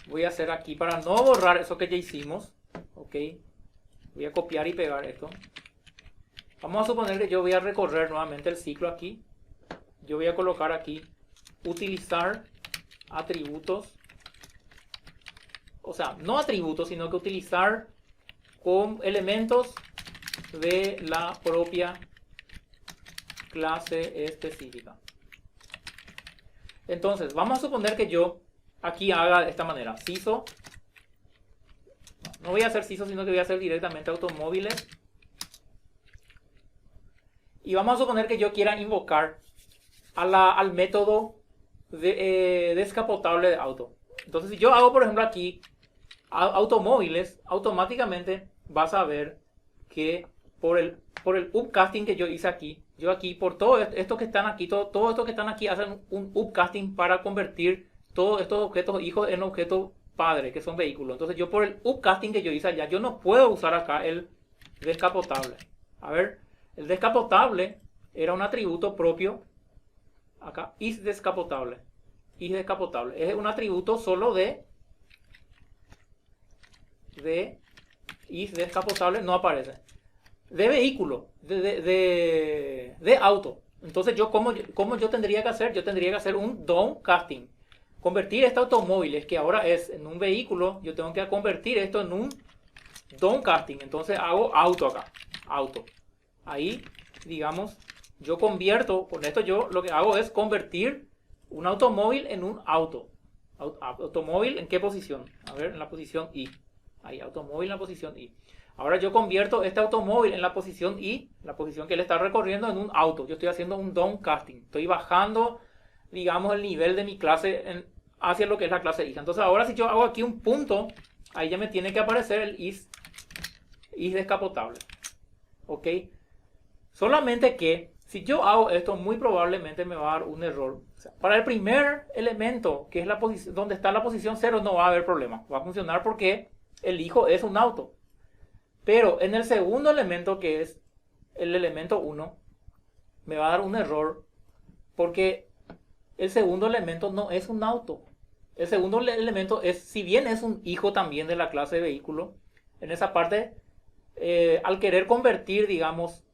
voy a hacer aquí para no borrar eso que ya hicimos, ok, voy a copiar y pegar esto. Vamos a suponer que yo voy a recorrer nuevamente el ciclo aquí. Yo voy a colocar aquí, utilizar atributos, o sea, no atributos, sino que utilizar con elementos de la propia clase específica. Entonces, vamos a suponer que yo aquí haga de esta manera, CISO, no voy a hacer CISO, sino que voy a hacer directamente automóviles. Y vamos a suponer que yo quiera invocar al método descapotable de auto. Entonces, si yo hago, por ejemplo, aquí automóviles, automáticamente vas a ver que por el upcasting que yo hice aquí, yo aquí por todo esto que están aquí, todo esto que están aquí hacen un upcasting para convertir todos estos objetos hijos en objetos padres, que son vehículos. Entonces yo por el upcasting que yo hice allá, yo no puedo usar acá el descapotable. A ver, el descapotable era un atributo propio, acá, isDescapotable. isDescapotable. Es un atributo solo de isDescapotable, no aparece. de vehículo, de auto. Entonces, ¿cómo yo tendría que hacer? Yo tendría que hacer un downcasting. Convertir este automóvil, que ahora es en un vehículo, yo tengo que convertir esto en un downcasting. Entonces hago auto acá, auto. Ahí, digamos, yo convierto, con esto yo lo que hago es convertir un automóvil en un auto. ¿Automóvil en qué posición? A ver, en la posición I. Ahí, automóvil en la posición I. Ahora yo convierto este automóvil en la posición I, la posición que él está recorriendo, en un auto. Yo estoy haciendo un downcasting. Estoy bajando, digamos, el nivel de mi clase hacia lo que es la clase hija. Entonces ahora si yo hago aquí un punto, ahí ya me tiene que aparecer el is descapotable. ¿Ok? Solamente que si yo hago esto, muy probablemente me va a dar un error. O sea, para el primer elemento, que es la posición donde está la posición 0, no va a haber problema. Va a funcionar porque el hijo es un auto. Pero en el segundo elemento, que es el elemento 1, me va a dar un error porque el segundo elemento no es un auto. El segundo elemento es, si bien es un hijo también de la clase de vehículo, en esa parte, al querer convertir, digamos,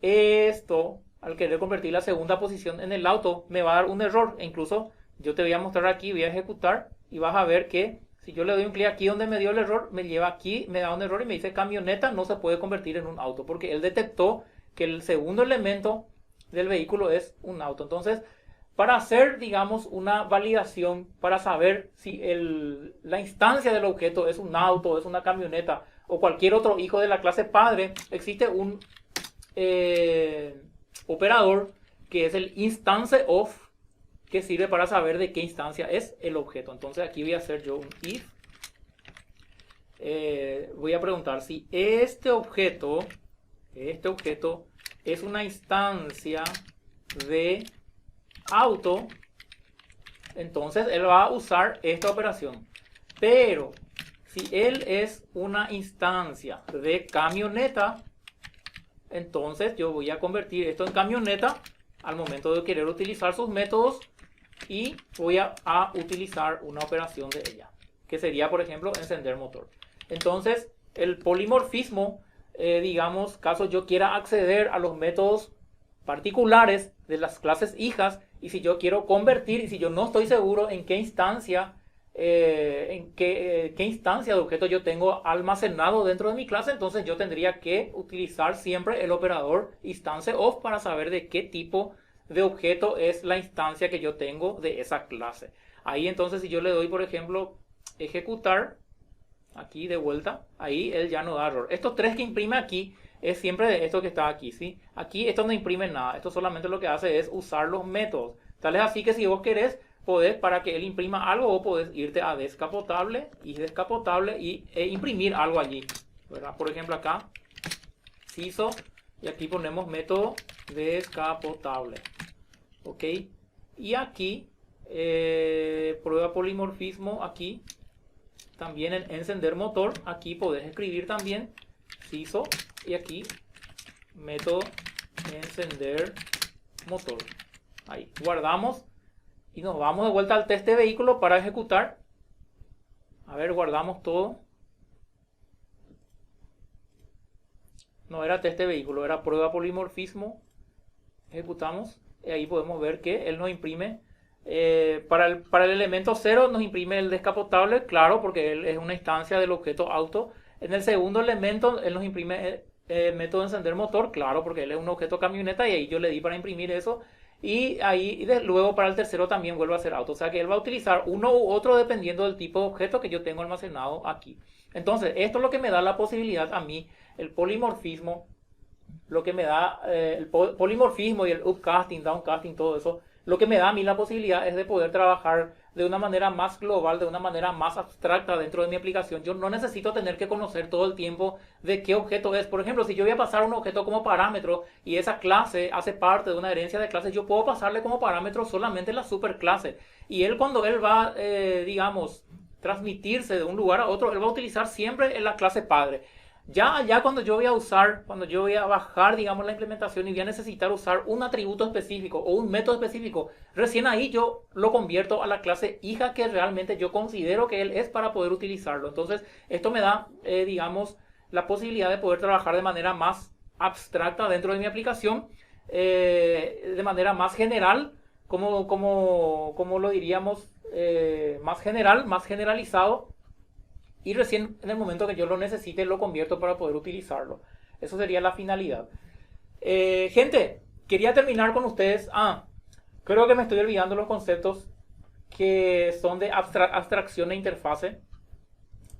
esto, al querer convertir la segunda posición en el auto, me va a dar un error. E incluso yo te voy a mostrar aquí, voy a ejecutar y vas a ver que si yo le doy un clic aquí donde me dio el error, me lleva aquí, me da un error y me dice camioneta no se puede convertir en un auto, porque él detectó que el segundo elemento del vehículo es un auto. Entonces, para hacer, digamos, una validación, para saber si la instancia del objeto es un auto, es una camioneta o cualquier otro hijo de la clase padre, existe un operador que es el instance of, que sirve para saber de qué instancia es el objeto. Entonces aquí voy a hacer yo un if. Voy a preguntar si este objeto es una instancia de auto. Entonces él va a usar esta operación. Pero si él es una instancia de camioneta, entonces yo voy a convertir esto en camioneta al momento de querer utilizar sus métodos y voy a utilizar una operación de ella, que sería, por ejemplo, encender motor. Entonces, el polimorfismo, digamos, caso yo quiera acceder a los métodos particulares de las clases hijas, y si yo quiero convertir, y si yo no estoy seguro en qué instancia, qué instancia de objeto yo tengo almacenado dentro de mi clase, entonces yo tendría que utilizar siempre el operador instance of para saber de qué tipo de objeto es la instancia que yo tengo de esa clase. Ahí entonces si yo le doy, por ejemplo, ejecutar, aquí de vuelta, ahí él ya no da error. Estos tres que imprime aquí es siempre de esto que está aquí, ¿sí? Aquí esto no imprime nada, esto solamente lo que hace es usar los métodos. Tal es así que si vos querés, podés, para que él imprima algo, vos podés irte a descapotable y descapotable e imprimir algo allí, ¿verdad? Por ejemplo acá, CISO, y aquí ponemos método descapotable. ¿Ok? Y aquí, prueba polimorfismo, aquí, también en encender motor, aquí podés escribir también CISO, y aquí, método encender motor. Ahí, guardamos, y nos vamos de vuelta al test de vehículo para ejecutar. A ver, guardamos todo. No era test de vehículo, era prueba polimorfismo. Ejecutamos. Y ahí podemos ver que él nos imprime. Para el elemento 0 nos imprime el descapotable, claro, porque él es una instancia del objeto auto. En el segundo elemento él nos imprime el método de encender motor, claro, porque él es un objeto camioneta y ahí yo le di para imprimir eso. Y ahí luego para el tercero también vuelve a ser auto. O sea que él va a utilizar uno u otro dependiendo del tipo de objeto que yo tengo almacenado aquí. Entonces, esto es lo que me da la posibilidad a mí, el polimorfismo, lo que me da el polimorfismo y el upcasting, downcasting, todo eso, lo que me da a mí la posibilidad es de poder trabajar de una manera más global, de una manera más abstracta dentro de mi aplicación. Yo no necesito tener que conocer todo el tiempo de qué objeto es. Por ejemplo, si yo voy a pasar un objeto como parámetro y esa clase hace parte de una herencia de clases, yo puedo pasarle como parámetro solamente la superclase. Y él, cuando él va, digamos, transmitirse de un lugar a otro, él va a utilizar siempre la clase padre. Ya cuando yo voy a usar, cuando yo voy a bajar, digamos, la implementación y voy a necesitar usar un atributo específico o un método específico, recién ahí yo lo convierto a la clase hija que realmente yo considero que él es para poder utilizarlo. Entonces, esto me da, digamos, la posibilidad de poder trabajar de manera más abstracta dentro de mi aplicación, de manera más general, como lo diríamos, más general, más generalizado, y recién en el momento que yo lo necesite lo convierto para poder utilizarlo. Eso sería la finalidad. Gente, quería terminar con ustedes. Creo que me estoy olvidando los conceptos que son de abstracción e interfase.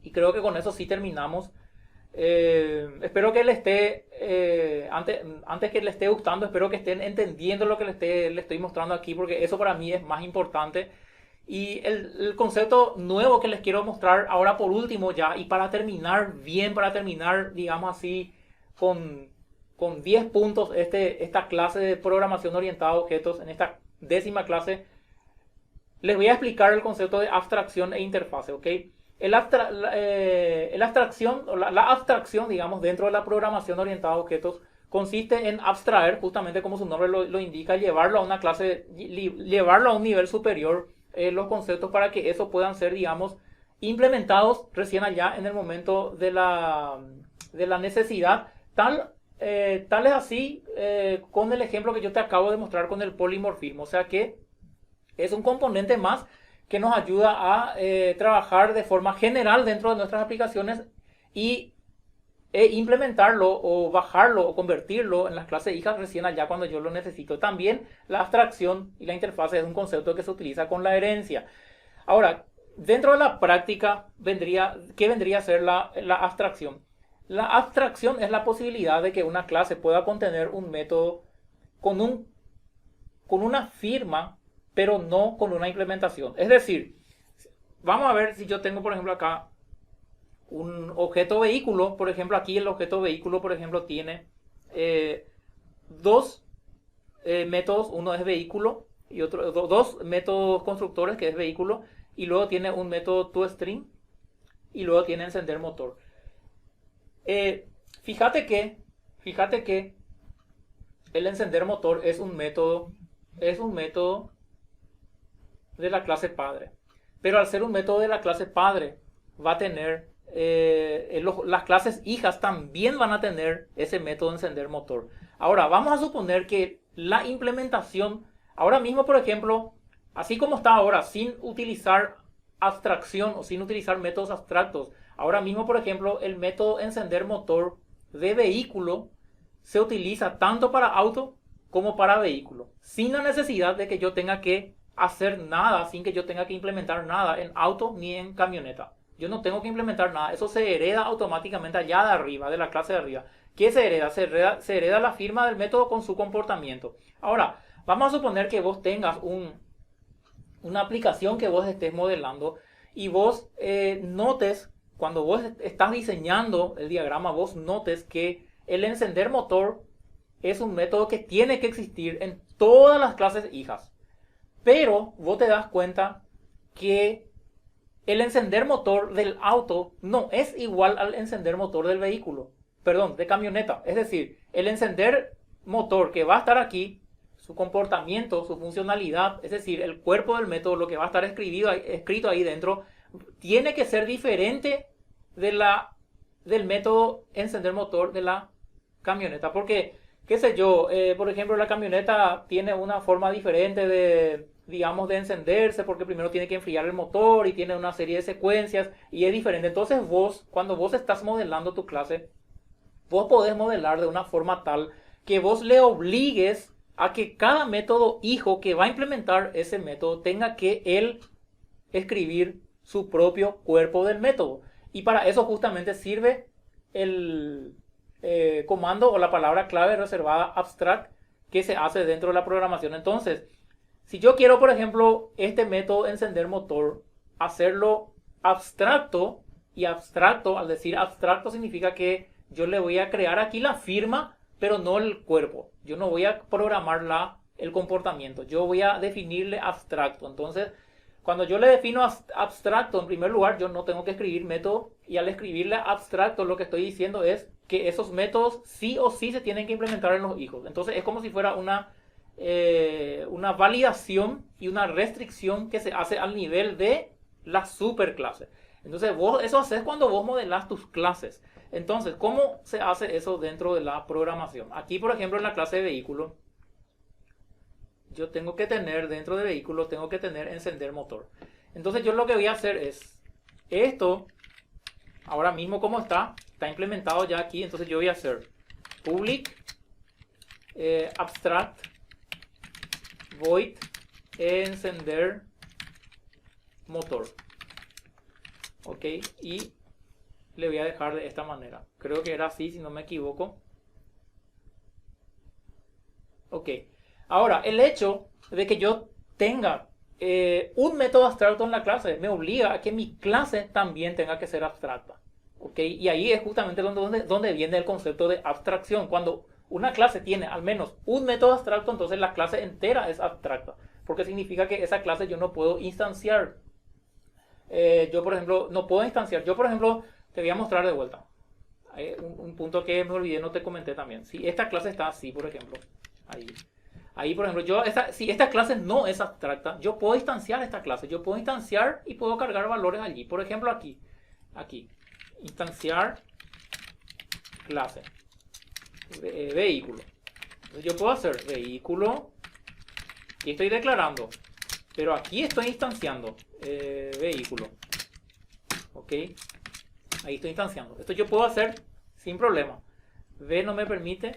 Y creo que con eso sí terminamos. Espero que le esté, antes que le esté gustando, espero que estén entendiendo lo que le estoy mostrando aquí, porque eso para mí es más importante. Y el concepto nuevo que les quiero mostrar ahora por último ya, y para terminar bien, para terminar, digamos así, con 10 puntos esta clase de programación orientada a objetos, en esta 10ª clase, les voy a explicar el concepto de abstracción e interfase, ¿ok? La abstracción, digamos, dentro de la programación orientada a objetos, consiste en abstraer, justamente como su nombre lo indica, llevarlo a una clase, llevarlo a un nivel superior, los conceptos para que eso puedan ser, digamos, implementados recién allá en el momento de la necesidad. Tal es así con el ejemplo que yo te acabo de mostrar con el polimorfismo. O sea que es un componente más que nos ayuda a trabajar de forma general dentro de nuestras aplicaciones e implementarlo o bajarlo o convertirlo en las clases hijas recién allá cuando yo lo necesito. También la abstracción y la interfase es un concepto que se utiliza con la herencia. Ahora, dentro de la práctica, ¿qué vendría a ser la abstracción? La abstracción es la posibilidad de que una clase pueda contener un método con una firma, pero no con una implementación. Es decir, vamos a ver si yo tengo, por ejemplo, acá un objeto vehículo. Por ejemplo, aquí el objeto vehículo, por ejemplo, tiene dos métodos. Uno es vehículo y dos métodos constructores, que es vehículo, y luego tiene un método toString y luego tiene encender motor. Fíjate que el encender motor es un método de la clase padre. Pero al ser un método de la clase padre, va a tener las clases hijas también van a tener ese método de encender motor. Ahora, vamos a suponer que la implementación, ahora mismo, por ejemplo, así como está ahora, sin utilizar abstracción o sin utilizar métodos abstractos, ahora mismo, por ejemplo, el método encender motor de vehículo se utiliza tanto para auto como para vehículo, sin la necesidad de que yo tenga que hacer nada, sin que yo tenga que implementar nada en auto ni en camioneta. Yo no tengo que implementar nada, eso se hereda automáticamente allá de arriba, de la clase de arriba. ¿Qué se hereda? Se hereda la firma del método con su comportamiento. Ahora, vamos a suponer que vos tengas una aplicación que vos estés modelando y vos notes, cuando vos estás diseñando el diagrama, vos notes que el encender motor es un método que tiene que existir en todas las clases hijas. Pero vos te das cuenta que el encender motor del auto no es igual al encender motor del vehículo, perdón, de camioneta. Es decir, el encender motor que va a estar aquí, su comportamiento, su funcionalidad, es decir, el cuerpo del método, lo que va a estar escrito ahí dentro, tiene que ser diferente del método encender motor de la camioneta. Porque, qué sé yo, por ejemplo, la camioneta tiene una forma diferente de encenderse, porque primero tiene que enfriar el motor y tiene una serie de secuencias y es diferente. Entonces cuando vos estás modelando tu clase, vos podés modelar de una forma tal que vos le obligues a que cada método hijo que va a implementar ese método tenga que él escribir su propio cuerpo del método. Y para eso justamente sirve el comando o la palabra clave reservada abstract que se hace dentro de la programación. Entonces, si yo quiero, por ejemplo, este método encender motor, hacerlo abstracto, y abstracto, al decir abstracto, significa que yo le voy a crear aquí la firma, pero no el cuerpo. Yo no voy a programar el comportamiento, yo voy a definirle abstracto. Entonces, cuando yo le defino abstracto, en primer lugar, yo no tengo que escribir método, y al escribirle abstracto, lo que estoy diciendo es que esos métodos sí o sí se tienen que implementar en los hijos. Entonces, es como si fuera una validación y una restricción que se hace al nivel de la superclase. Entonces eso haces cuando vos modelás tus clases. Entonces, ¿cómo se hace eso dentro de la programación? Aquí, por ejemplo, en la clase de vehículo, yo tengo que tener, dentro de vehículo, tengo que tener encender motor. Entonces yo lo que voy a hacer es, esto, ahora mismo como está implementado ya aquí, entonces yo voy a hacer public abstract void encender motor. Ok, y le voy a dejar de esta manera. Creo que era así, si no me equivoco. Ok, ahora el hecho de que yo tenga un método abstracto en la clase me obliga a que mi clase también tenga que ser abstracta. ¿Ok? Y ahí es justamente donde viene el concepto de abstracción. Cuando una clase tiene al menos un método abstracto, entonces la clase entera es abstracta. Porque significa que esa clase yo no puedo instanciar. Yo, por ejemplo, no puedo instanciar. Yo, por ejemplo, te voy a mostrar de vuelta. Un punto que me olvidé, no te comenté también. Si esta clase está así, por ejemplo, ahí, por ejemplo, si esta clase no es abstracta, yo puedo instanciar esta clase. Yo puedo instanciar y puedo cargar valores allí. Por ejemplo, aquí, instanciar clase, vehículo. Entonces yo puedo hacer vehículo y estoy declarando, pero aquí estoy instanciando vehículo. Ok, ahí estoy instanciando. Esto yo puedo hacer sin problema. V no me permite.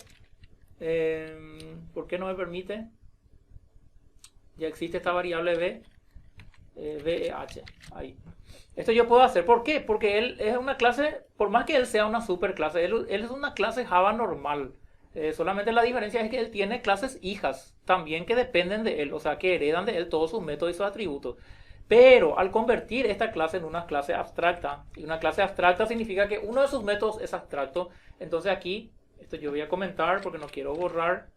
¿Por qué no me permite? Ya existe esta variable v, VEH, ahí. Esto yo puedo hacer, ¿por qué? Porque él es una clase, por más que él sea una superclase, él es una clase Java normal. Solamente la diferencia es que él tiene clases hijas, también que dependen de él, o sea, que heredan de él todos sus métodos y sus atributos. Pero al convertir esta clase en una clase abstracta, y una clase abstracta significa que uno de sus métodos es abstracto, entonces aquí, esto yo voy a comentar porque no quiero borrar,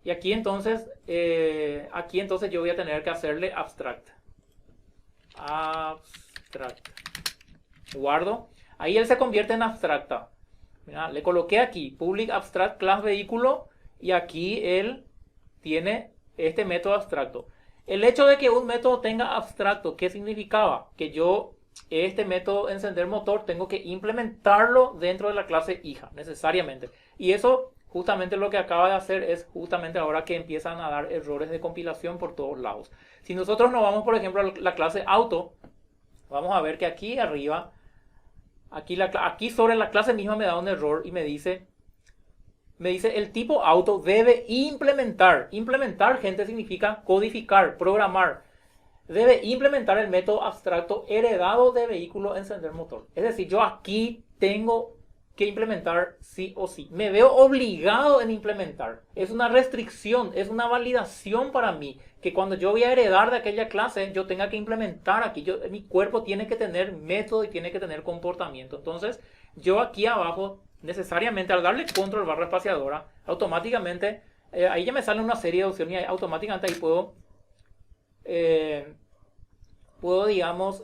y aquí entonces yo voy a tener que hacerle abstract. Guardo. Ahí él se convierte en abstracta. Mira, le coloqué aquí public abstract class vehículo y aquí él tiene este método abstracto. El hecho de que un método tenga abstracto, ¿qué significaba? Que yo este método encender motor tengo que implementarlo dentro de la clase hija, necesariamente. Y eso justamente lo que acaba de hacer es justamente ahora que empiezan a dar errores de compilación por todos lados. Si nosotros nos vamos, por ejemplo, a la clase auto, vamos a ver que aquí arriba, aquí sobre la clase misma me da un error y me dice el tipo auto debe implementar. Implementar, gente, significa codificar, programar. Debe implementar el método abstracto heredado de vehículo encender motor. Es decir, yo aquí tengo que implementar sí o sí. Me veo obligado en implementar. Es una restricción, es una validación para mí. Que cuando yo voy a heredar de aquella clase, yo tenga que implementar aquí. Mi cuerpo tiene que tener método y tiene que tener comportamiento. Entonces, yo aquí abajo, necesariamente al darle control barra espaciadora, automáticamente, ahí ya me sale una serie de opciones y automáticamente ahí puedo digamos,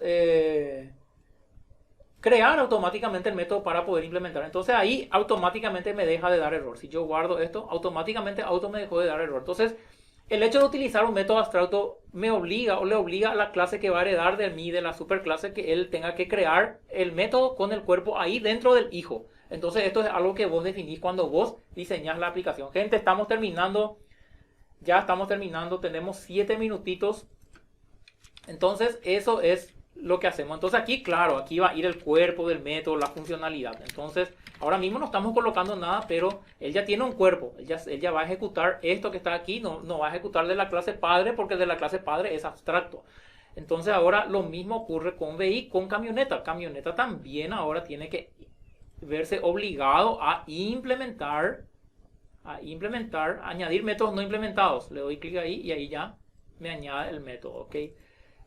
crear automáticamente el método para poder implementar. Entonces ahí automáticamente me deja de dar error. Si yo guardo esto, automáticamente auto me dejó de dar error. Entonces, el hecho de utilizar un método abstracto me obliga o le obliga a la clase que va a heredar de mí, de la superclase, que él tenga que crear el método con el cuerpo ahí dentro del hijo. Entonces esto es algo que vos definís cuando vos diseñás la aplicación. Gente, estamos terminando. Ya estamos terminando. Tenemos 7 minutitos. Entonces eso es lo que hacemos. Entonces aquí, claro, aquí va a ir el cuerpo del método, la funcionalidad. Entonces, ahora mismo no estamos colocando nada, pero él ya tiene un cuerpo. Él ya va a ejecutar esto que está aquí. No va a ejecutar de la clase padre porque de la clase padre es abstracto. Entonces ahora lo mismo ocurre con VI, con camioneta. Camioneta también ahora tiene que verse obligado a implementar, añadir métodos no implementados. Le doy clic ahí y ahí ya me añade el método, ¿ok?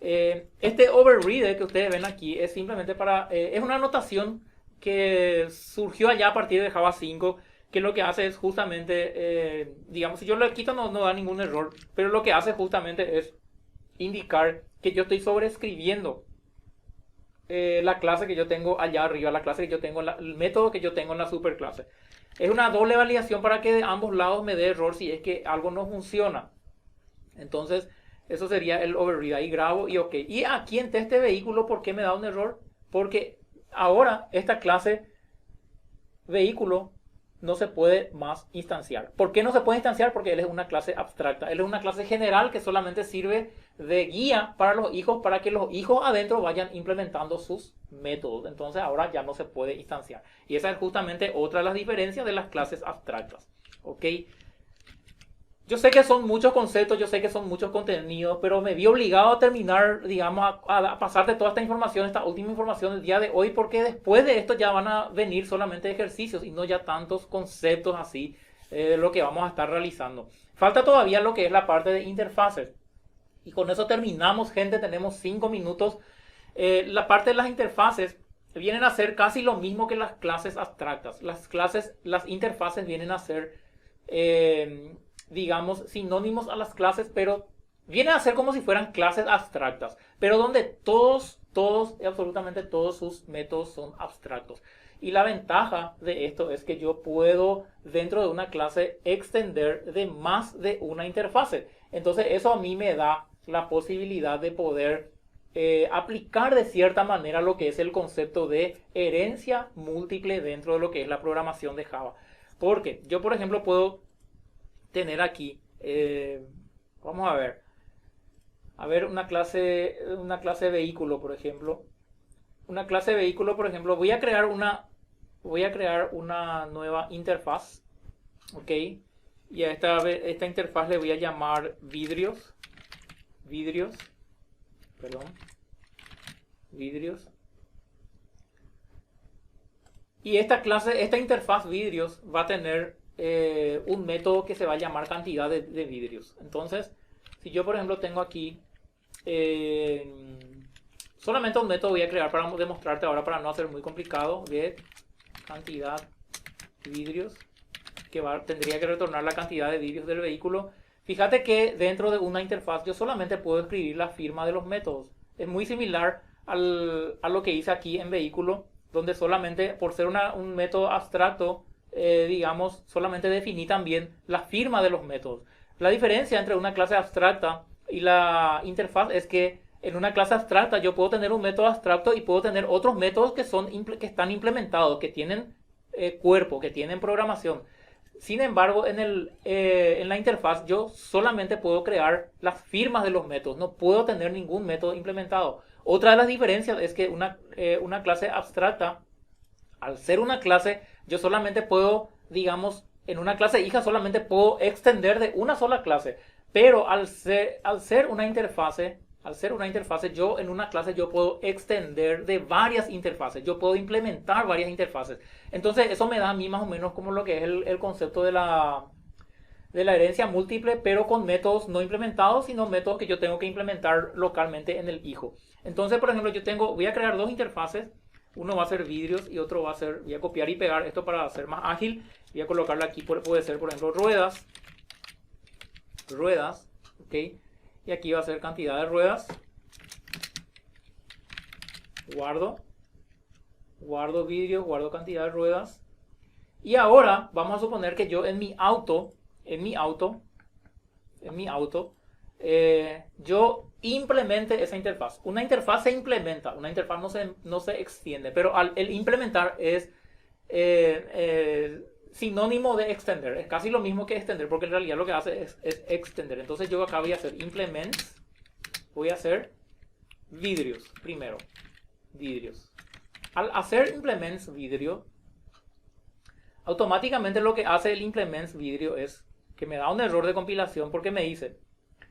Este override que ustedes ven aquí es simplemente es una anotación que surgió allá a partir de Java 5, que lo que hace es justamente, digamos, si yo lo quito no da ningún error, pero lo que hace justamente es indicar que yo estoy sobreescribiendo la clase que yo tengo allá arriba, la clase que yo tengo, el método que yo tengo en la superclase. Es una doble validación para que de ambos lados me dé error si es que algo no funciona. Entonces, eso sería el override. Ahí grabo y ok. Y aquí en test de vehículo, ¿por qué me da un error? Porque ahora esta clase vehículo no se puede más instanciar. ¿Por qué no se puede instanciar? Porque él es una clase abstracta. Él es una clase general que solamente sirve de guía para los hijos, para que los hijos adentro vayan implementando sus métodos. Entonces ahora ya no se puede instanciar. Y esa es justamente otra de las diferencias de las clases abstractas. ¿Ok? Yo sé que son muchos conceptos, yo sé que son muchos contenidos, pero me vi obligado a terminar, digamos, a pasarte toda esta información, esta última información del día de hoy, porque después de esto ya van a venir solamente ejercicios y no ya tantos conceptos así de lo que vamos a estar realizando. Falta todavía lo que es la parte de interfaces. Y con eso terminamos, gente, tenemos 5 minutos. La parte de las interfaces vienen a ser casi lo mismo que las clases abstractas. Las interfaces vienen a ser... digamos, sinónimos a las clases, pero vienen a ser como si fueran clases abstractas, pero donde todos, absolutamente todos sus métodos son abstractos. Y la ventaja de esto es que yo puedo, dentro de una clase, extender de más de una interfase. Entonces eso a mí me da la posibilidad de poder aplicar de cierta manera lo que es el concepto de herencia múltiple dentro de lo que es la programación de Java. Porque yo, por ejemplo, puedo tener aquí, vamos a ver una clase vehículo, por ejemplo. Una clase vehículo, por ejemplo, voy a crear una nueva interfaz, ok, y a esta interfaz le voy a llamar vidrios, y esta interfaz vidrios va a tener un método que se va a llamar cantidad de vidrios. Entonces, si yo por ejemplo tengo aquí solamente un método voy a crear para demostrarte ahora, para no hacer muy complicado, de cantidad vidrios, que tendría que retornar la cantidad de vidrios del vehículo. Fíjate que dentro de una interfaz yo solamente puedo escribir la firma de los métodos. Es muy similar a lo que hice aquí en vehículo, donde solamente por ser un método abstracto, digamos, solamente definí también la firma de los métodos. La diferencia entre una clase abstracta y la interfaz es que en una clase abstracta yo puedo tener un método abstracto y puedo tener otros métodos que están implementados, que tienen cuerpo, que tienen programación. Sin embargo, en la interfaz yo solamente puedo crear las firmas de los métodos, no puedo tener ningún método implementado. Otra de las diferencias es que una clase abstracta, al ser una clase, yo solamente puedo, digamos, en una clase hija solamente puedo extender de una sola clase. Pero al ser una interfase, yo en una clase yo puedo extender de varias interfaces. Yo puedo implementar varias interfaces. Entonces eso me da a mí más o menos como lo que es el concepto de la herencia múltiple, pero con métodos no implementados, sino métodos que yo tengo que implementar localmente en el hijo. Entonces, por ejemplo, voy a crear dos interfaces. Uno va a ser vidrios y otro va a ser, voy a copiar y pegar esto para ser más ágil. Voy a colocarle aquí, puede ser por ejemplo ruedas, ok, y aquí va a ser cantidad de ruedas. Guardo vidrio, guardo cantidad de ruedas. Y ahora vamos a suponer que yo en mi auto, yo implemente esa interfaz. Una interfaz se implementa, una interfaz no se extiende, pero el implementar es sinónimo de extender. Es casi lo mismo que extender, porque en realidad lo que hace es extender. Entonces yo acá voy a hacer implements, voy a hacer vidrios primero, vidrios. Al hacer implements vidrio, automáticamente lo que hace el implements vidrio es que me da un error de compilación, porque me dice: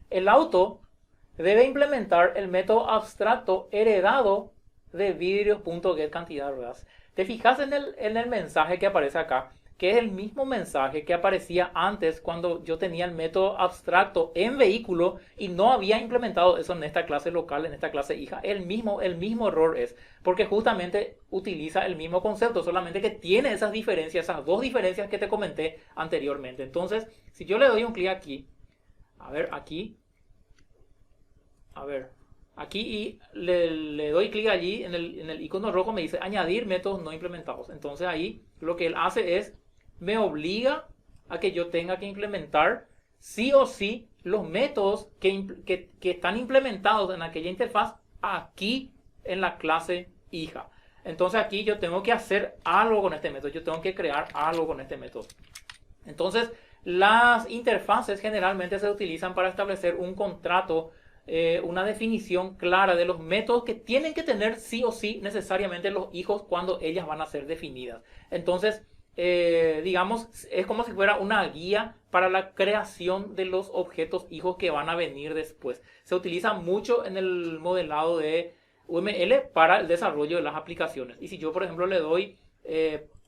el auto debe implementar el método abstracto heredado de vidrios.get cantidad de ruedas. Te fijas en el mensaje que aparece acá, que es el mismo mensaje que aparecía antes cuando yo tenía el método abstracto en vehículo y no había implementado eso en esta clase local, en esta clase hija. El mismo error es, porque justamente utiliza el mismo concepto, solamente que tiene esas diferencias, esas dos diferencias que te comenté anteriormente. Entonces, si yo le doy un clic aquí, aquí y le doy clic allí en el icono rojo, me dice añadir métodos no implementados. Entonces ahí lo que él hace es, me obliga a que yo tenga que implementar sí o sí los métodos que están implementados en aquella interfaz aquí en la clase hija. Entonces aquí yo tengo que hacer algo con este método, yo tengo que crear algo con este método. Entonces las interfaces generalmente se utilizan para establecer un contrato, una definición clara de los métodos que tienen que tener sí o sí necesariamente los hijos cuando ellas van a ser definidas. Entonces, digamos, es como si fuera una guía para la creación de los objetos hijos que van a venir después. Se utiliza mucho en el modelado de UML para el desarrollo de las aplicaciones. Y si yo, por ejemplo, le doy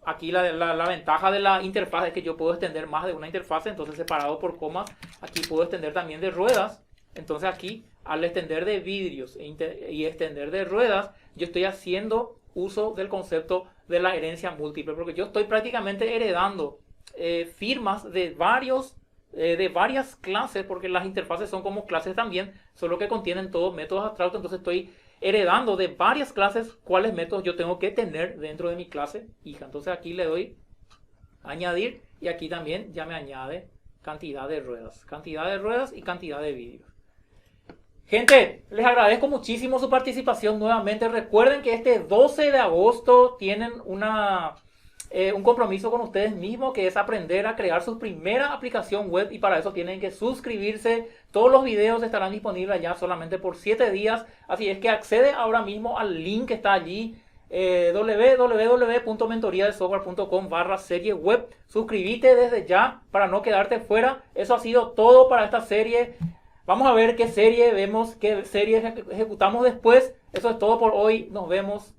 aquí la ventaja de la interfaz es que yo puedo extender más de una interfaz, entonces separado por comas, aquí puedo extender también de ruedas. Entonces aquí, al extender de vidrios y extender de ruedas, yo estoy haciendo uso del concepto de la herencia múltiple, porque yo estoy prácticamente heredando firmas de varias clases, porque las interfaces son como clases también, solo que contienen todos métodos abstractos. Entonces estoy heredando de varias clases cuáles métodos yo tengo que tener dentro de mi clase hija. Entonces aquí le doy añadir y aquí también ya me añade cantidad de ruedas y cantidad de vídeos. Gente, les agradezco muchísimo su participación nuevamente. Recuerden que este 12 de agosto tienen un compromiso con ustedes mismos, que es aprender a crear su primera aplicación web, y para eso tienen que suscribirse. Todos los videos estarán disponibles ya solamente por 7 días, así es que accede ahora mismo al link que está allí, www.mentoriadesoftware.com/serie web. Suscríbete desde ya para no quedarte fuera. Eso ha sido todo para esta serie. Vamos a ver qué serie vemos, qué serie ejecutamos después. Eso es todo por hoy. Nos vemos.